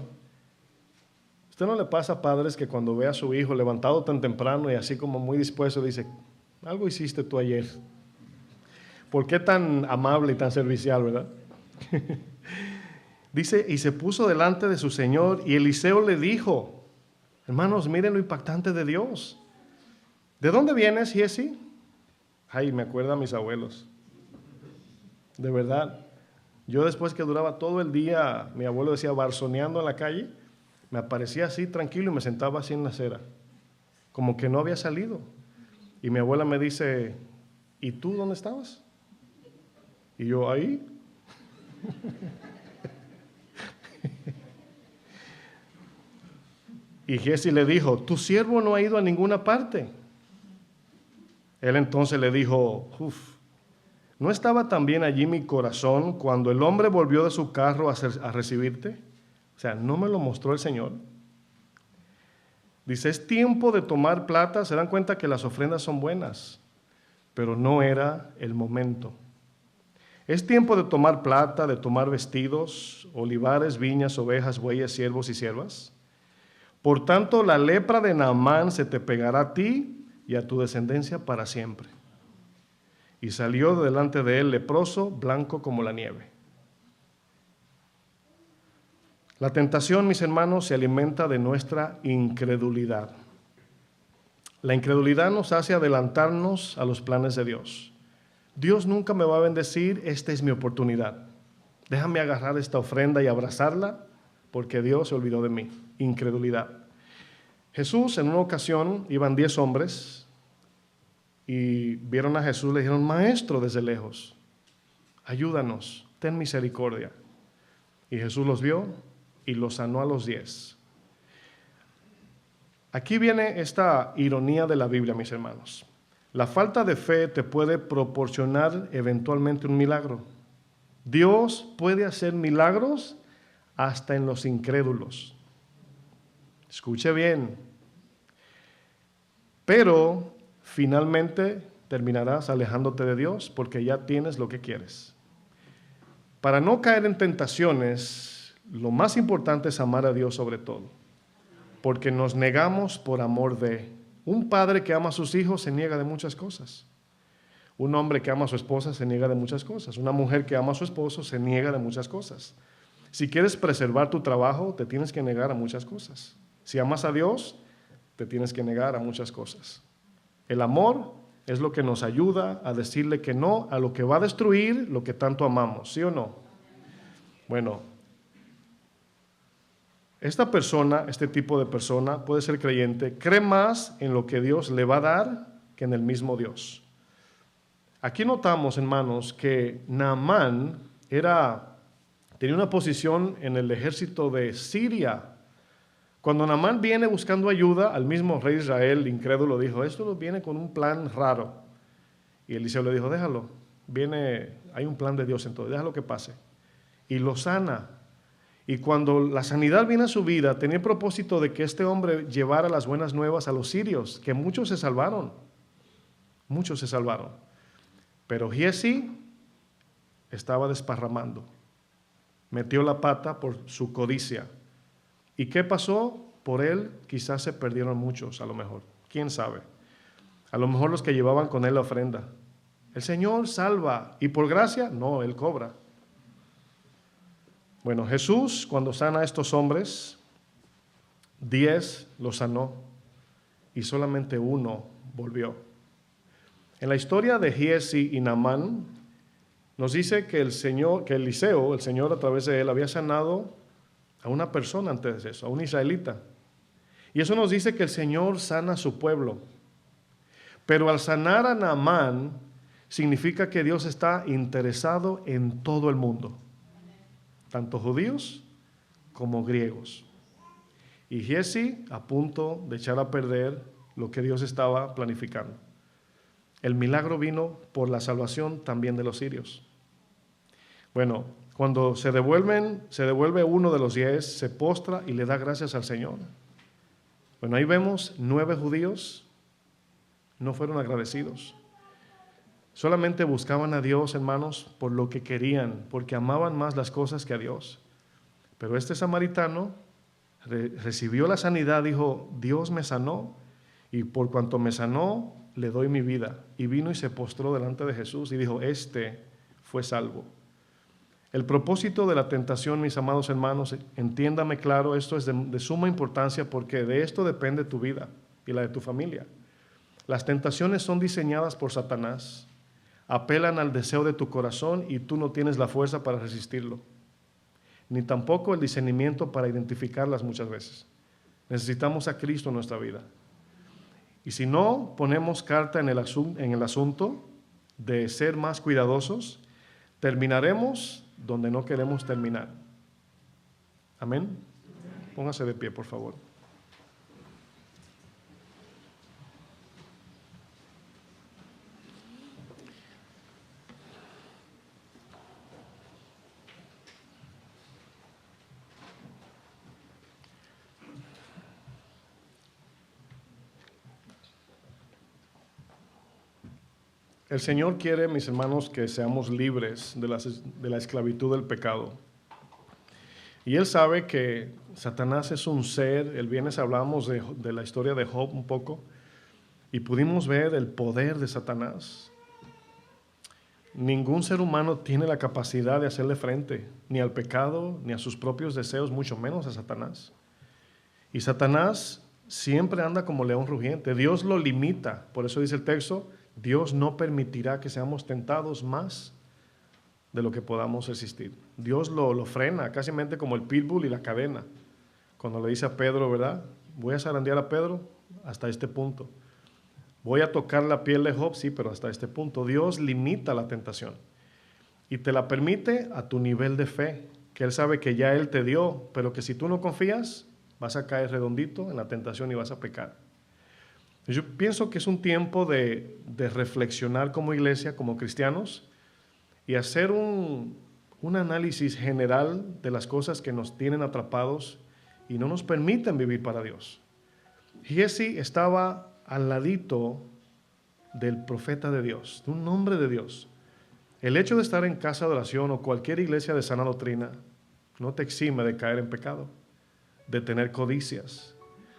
¿Usted no le pasa, padres, que cuando ve a su hijo levantado tan temprano y así como muy dispuesto, dice, algo hiciste tú ayer? ¿Por qué tan amable y tan servicial, verdad? Dice, y se puso delante de su señor y Eliseo le dijo, hermanos, miren lo impactante de Dios. ¿De dónde vienes, Giezi? Ay, me acuerda a mis abuelos. De verdad. Yo después que duraba todo el día, mi abuelo decía, barzoneando en la calle, me aparecía así tranquilo y me sentaba así en la acera, como que no había salido. Y mi abuela me dice, ¿y tú dónde estabas? Y yo, ahí. Y Giezi le dijo, tu siervo no ha ido a ninguna parte. Él entonces le dijo, ¿no estaba también allí mi corazón cuando el hombre volvió de su carro a recibirte? O sea, ¿no me lo mostró el Señor? Dice, es tiempo de tomar plata. Se dan cuenta que las ofrendas son buenas, pero no era el momento. Es tiempo de tomar plata, de tomar vestidos, olivares, viñas, ovejas, bueyes, siervos y siervas. Por tanto, la lepra de Naamán se te pegará a ti y a tu descendencia para siempre. Y salió delante de él leproso, blanco como la nieve. La tentación, mis hermanos, se alimenta de nuestra incredulidad. La incredulidad nos hace adelantarnos a los planes de Dios. Dios nunca me va a bendecir, esta es mi oportunidad. Déjame agarrar esta ofrenda y abrazarla, porque Dios se olvidó de mí. Incredulidad. Jesús, en una ocasión, iban 10 hombres y vieron a Jesús, le dijeron, maestro, desde lejos, ayúdanos, ten misericordia. Y Jesús los vio y los sanó a los 10. Aquí viene esta ironía de la Biblia, mis hermanos. La falta de fe te puede proporcionar eventualmente un milagro. Dios puede hacer milagros hasta en los incrédulos. Escuche bien. Pero finalmente terminarás alejándote de Dios porque ya tienes lo que quieres. Para no caer en tentaciones, lo más importante es amar a Dios sobre todo, porque nos negamos por amor de. Un padre que ama a sus hijos se niega de muchas cosas. Un hombre que ama a su esposa se niega de muchas cosas. Una mujer que ama a su esposo se niega de muchas cosas. Si quieres preservar tu trabajo, te tienes que negar a muchas cosas. Si amas a Dios, te tienes que negar a muchas cosas. El amor es lo que nos ayuda a decirle que no a lo que va a destruir lo que tanto amamos, ¿sí o no? Bueno, esta persona, este tipo de persona, puede ser creyente, cree más en lo que Dios le va a dar que en el mismo Dios. Aquí notamos, hermanos, que Naamán tenía una posición en el ejército de Siria. Cuando Naamán viene buscando ayuda, al mismo rey de Israel, incrédulo, dijo, esto viene con un plan raro. Y Eliseo le dijo, déjalo, hay un plan de Dios entonces, déjalo que pase. Y lo sana. Y cuando la sanidad viene a su vida, tenía el propósito de que este hombre llevara las buenas nuevas a los sirios, que muchos se salvaron. Muchos se salvaron. Pero Giezi estaba desparramando. Metió la pata por su codicia. ¿Y qué pasó? Por él quizás se perdieron muchos, a lo mejor. ¿Quién sabe? A lo mejor los que llevaban con él la ofrenda. El Señor salva. ¿Y por gracia? No, Él cobra. Bueno, Jesús, cuando sana a estos hombres, 10 los sanó y solamente 1 volvió. En la historia de Giezi y Naamán, nos dice que Eliseo, el Señor a través de él, había sanado a una persona antes de eso, a un israelita. Y eso nos dice que el Señor sana a su pueblo. Pero al sanar a Naamán, significa que Dios está interesado en todo el mundo, tanto judíos como griegos. Y Giezi a punto de echar a perder lo que Dios estaba planificando. El milagro vino por la salvación también de los sirios. Bueno, cuando se devuelve uno de los 10, se postra y le da gracias al Señor. Bueno, ahí vemos 9 judíos no fueron agradecidos. Solamente buscaban a Dios, hermanos, por lo que querían, porque amaban más las cosas que a Dios. Pero este samaritano recibió la sanidad, dijo, Dios me sanó, y por cuanto me sanó, le doy mi vida. Y vino y se postró delante de Jesús y dijo, este fue salvo. El propósito de la tentación, mis amados hermanos, entiéndame claro, esto es de suma importancia porque de esto depende tu vida y la de tu familia. Las tentaciones son diseñadas por Satanás. Apelan al deseo de tu corazón y tú no tienes la fuerza para resistirlo, ni tampoco el discernimiento para identificarlas muchas veces. Necesitamos a Cristo en nuestra vida. Y si no ponemos carta en el asunto de ser más cuidadosos, terminaremos donde no queremos terminar. Amén. Póngase de pie, por favor. El Señor quiere, mis hermanos, que seamos libres de la esclavitud del pecado. Y Él sabe que Satanás es un ser. El viernes hablamos de la historia de Job un poco y pudimos ver el poder de Satanás. Ningún ser humano tiene la capacidad de hacerle frente ni al pecado, ni a sus propios deseos, mucho menos a Satanás. Y Satanás siempre anda como león rugiente. Dios lo limita. Por eso dice el texto, Dios no permitirá que seamos tentados más de lo que podamos resistir. Dios lo frena, casi como el pitbull y la cadena. Cuando le dice a Pedro, ¿verdad? Voy a zarandear a Pedro hasta este punto. Voy a tocar la piel de Job, sí, pero hasta este punto. Dios limita la tentación y te la permite a tu nivel de fe. que Él sabe que ya Él te dio, pero que si tú no confías, vas a caer redondito en la tentación y vas a pecar. Yo pienso que es un tiempo de reflexionar como iglesia, como cristianos, y hacer un análisis general de las cosas que nos tienen atrapados y no nos permiten vivir para Dios. Giesi estaba al ladito del profeta de Dios, de un hombre de Dios. El hecho de estar en casa de oración o cualquier iglesia de sana doctrina no te exime de caer en pecado, de tener codicias.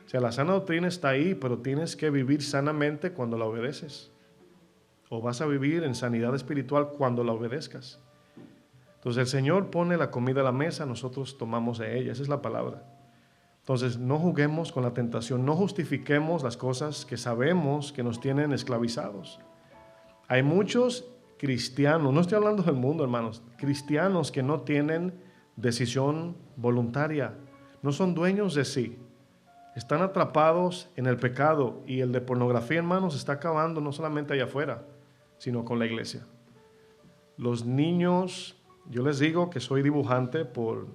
O sea, la sana doctrina está ahí, pero tienes que vivir sanamente cuando la obedeces. O vas a vivir en sanidad espiritual cuando la obedezcas. Entonces el Señor pone la comida a la mesa, nosotros tomamos de ella, esa es la palabra. Entonces no juguemos con la tentación, no justifiquemos las cosas que sabemos que nos tienen esclavizados. Hay muchos cristianos, no estoy hablando del mundo, hermanos, cristianos que no tienen decisión voluntaria, no son dueños de sí, están atrapados en el pecado, y el de pornografía, hermanos, está acabando no solamente allá afuera, sino con la iglesia. Los niños, yo les digo que soy dibujante por...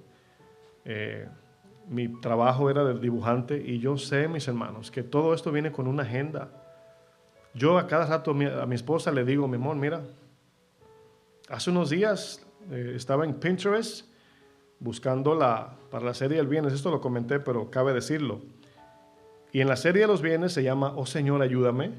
mi trabajo era de dibujante, y yo sé, mis hermanos, que todo esto viene con una agenda. Yo a cada rato a mi esposa le digo, mi amor, mira, hace unos días estaba en Pinterest buscando para la serie del viernes, esto lo comenté, pero cabe decirlo. Y en la serie de los viernes se llama Oh Señor, ayúdame.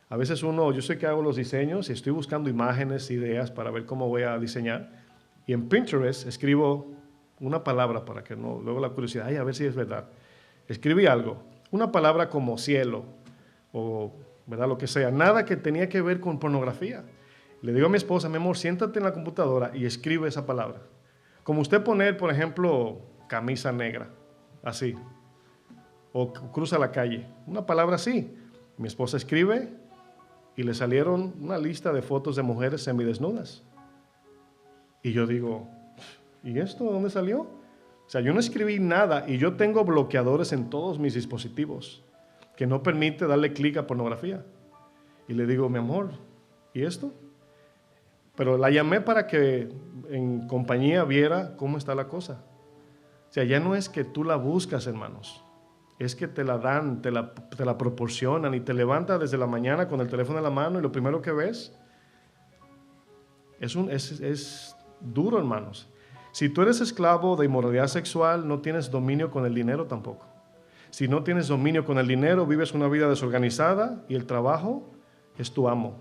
A veces yo sé que hago los diseños y estoy buscando imágenes, ideas para ver cómo voy a diseñar. Y en Pinterest escribo una palabra para que no, luego la curiosidad, a ver si es verdad. Escribí algo, una palabra como cielo o, ¿verdad?, lo que sea, nada que tenía que ver con pornografía. Le digo a mi esposa, mi amor, siéntate en la computadora y escribe esa palabra. Como usted poner, por ejemplo, camisa negra, así, o cruza la calle, una palabra así. Mi esposa escribe y le salieron una lista de fotos de mujeres semidesnudas. Y yo digo, ¿y esto de dónde salió? O sea, yo no escribí nada, y yo tengo bloqueadores en todos mis dispositivos que no permite darle clic a pornografía. Y le digo, mi amor, ¿y esto? Pero la llamé para que en compañía viera cómo está la cosa. O sea, ya no es que tú la buscas, hermanos. Es que te la dan, te la proporcionan, y te levantas desde la mañana con el teléfono en la mano y lo primero que ves es duro, hermanos. Si tú eres esclavo de inmoralidad sexual, no tienes dominio con el dinero tampoco. Si no tienes dominio con el dinero, vives una vida desorganizada y el trabajo es tu amo.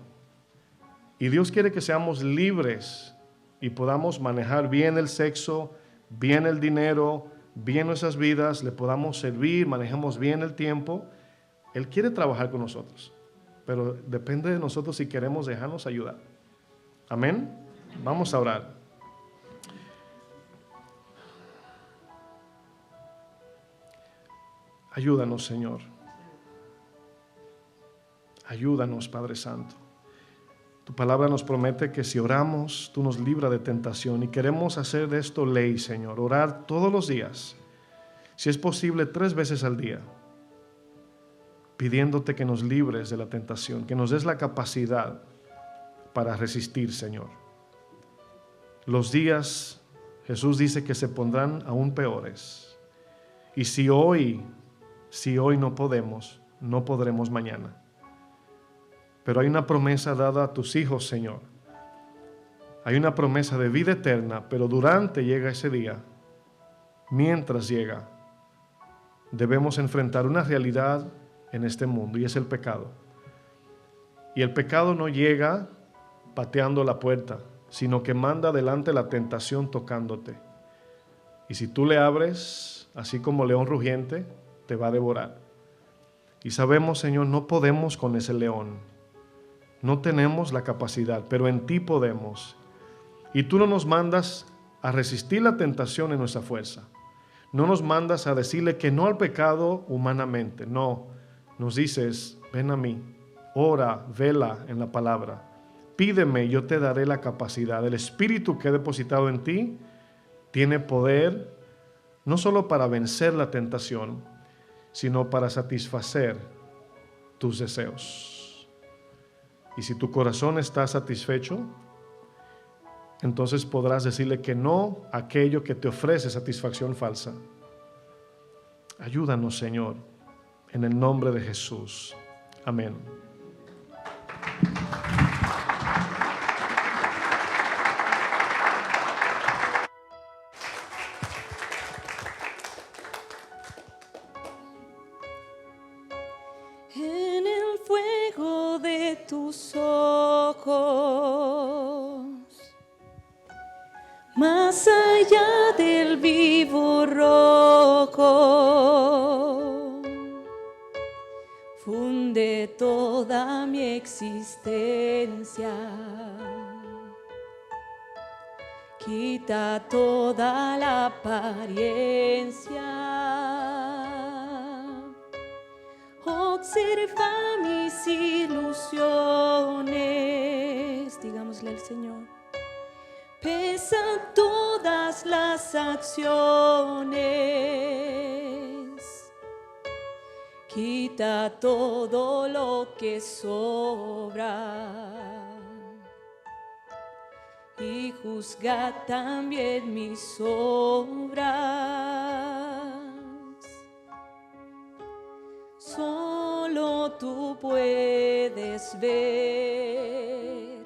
Y Dios quiere que seamos libres y podamos manejar bien el sexo, bien el dinero, bien nuestras vidas, le podamos servir, manejemos bien el tiempo. Él quiere trabajar con nosotros, pero depende de nosotros si queremos dejarnos ayudar. Amén. Vamos a orar. Ayúdanos, Señor. Ayúdanos, Padre Santo. Tu palabra nos promete que si oramos, tú nos libras de tentación, y queremos hacer de esto ley, Señor. Orar todos los días, si es posible 3 veces al día, pidiéndote que nos libres de la tentación, que nos des la capacidad para resistir, Señor. Los días, Jesús dice, que se pondrán aún peores. Y si hoy no podemos, no podremos mañana. Pero hay una promesa dada a tus hijos, Señor. Hay una promesa de vida eterna, pero durante llega ese día, mientras llega, debemos enfrentar una realidad en este mundo, y es el pecado. Y el pecado no llega pateando la puerta, sino que manda adelante la tentación tocándote. Y si tú le abres, así como león rugiente, te va a devorar. Y sabemos, Señor, no podemos con ese león. No tenemos la capacidad, pero en ti podemos. Y tú no nos mandas a resistir la tentación en nuestra fuerza. No nos mandas a decirle que no al pecado humanamente. No, nos dices, ven a mí, ora, vela en la palabra. Pídeme y yo te daré la capacidad. El Espíritu que he depositado en ti tiene poder no solo para vencer la tentación, sino para satisfacer tus deseos. Y si tu corazón está satisfecho, entonces podrás decirle que no a aquello que te ofrece satisfacción falsa. Ayúdanos, Señor, en el nombre de Jesús. Amén. En el fuego de tus ojos, más allá del vivo rojo, funde toda mi existencia, quita toda la apariencia. Observa mis ilusiones, digámosle al Señor. Pesa todas las acciones, quita todo lo que sobra y juzga también mis obras. Solo tú puedes ver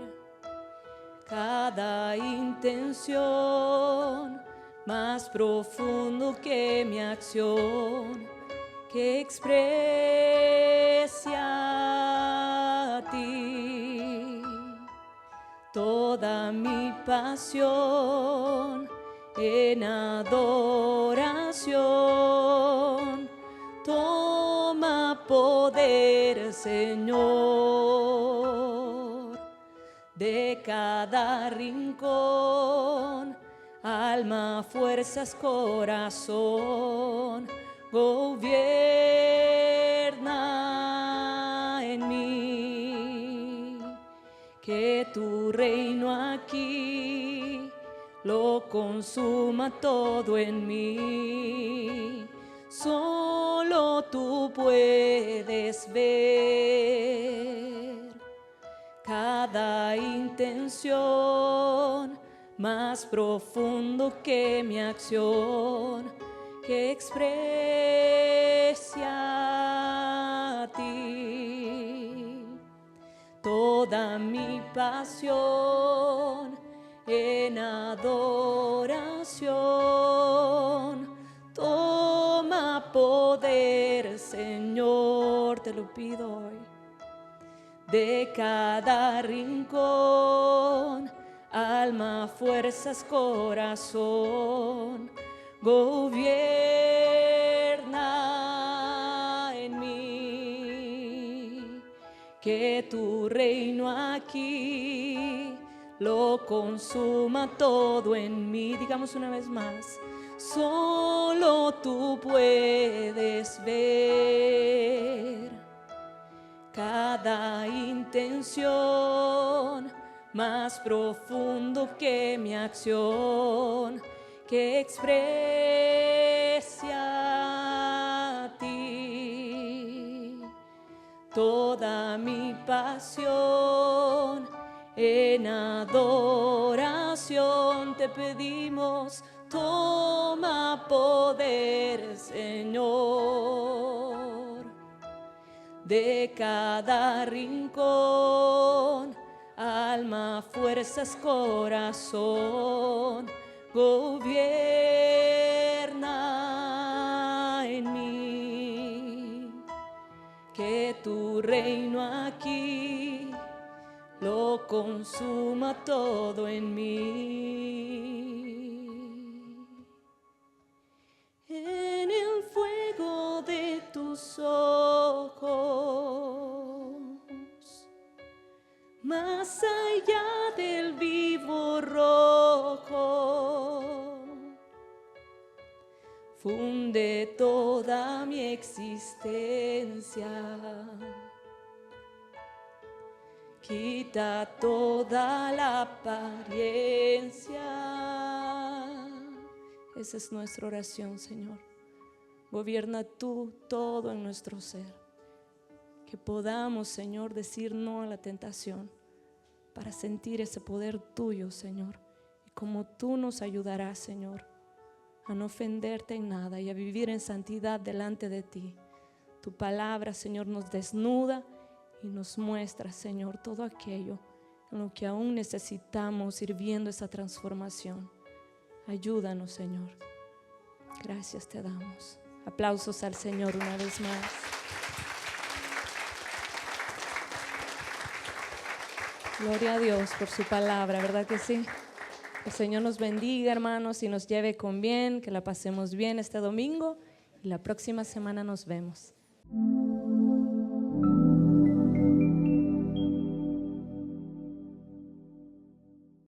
cada intención, más profundo que mi acción, que expresia a ti toda mi pasión en adoración. Toma poder, Señor, de cada rincón, alma, fuerzas, corazón. Gobierna en mí, que tu reino aquí lo consuma todo en mí. Solo tú puedes ver cada intención, más profundo que mi acción, que expresia a ti toda mi pasión en adoración. Toma poder, Señor, te lo pido hoy, de cada rincón, alma, fuerzas, corazón. Gobierna en mí, que tu reino aquí lo consuma todo en mí. Digamos una vez más. Solo tú puedes ver cada intención, más profundo que mi acción, que expresia a ti toda mi pasión en adoración. Te pedimos, toma poder, Señor, de cada rincón, alma, fuerzas, corazón. Gobierna en mí, que tu reino aquí lo consuma todo en mí. En el fuego de tus ojos, más allá del vivo rojo, funde toda mi existencia, quita toda la apariencia. Esa es nuestra oración, Señor. Gobierna tú todo en nuestro ser. Que podamos, Señor, decir no a la tentación para sentir ese poder tuyo, Señor, cómo tú nos ayudarás, Señor, a no ofenderte en nada y a vivir en santidad delante de ti. Tu palabra, Señor, nos desnuda y nos muestra, Señor, todo aquello en lo que aún necesitamos ir viendo esa transformación. Ayúdanos, Señor. Gracias te damos. Aplausos al Señor una vez más. Gloria a Dios por su palabra, ¿verdad que sí? El Señor nos bendiga, hermanos, y nos lleve con bien, que la pasemos bien este domingo y la próxima semana nos vemos.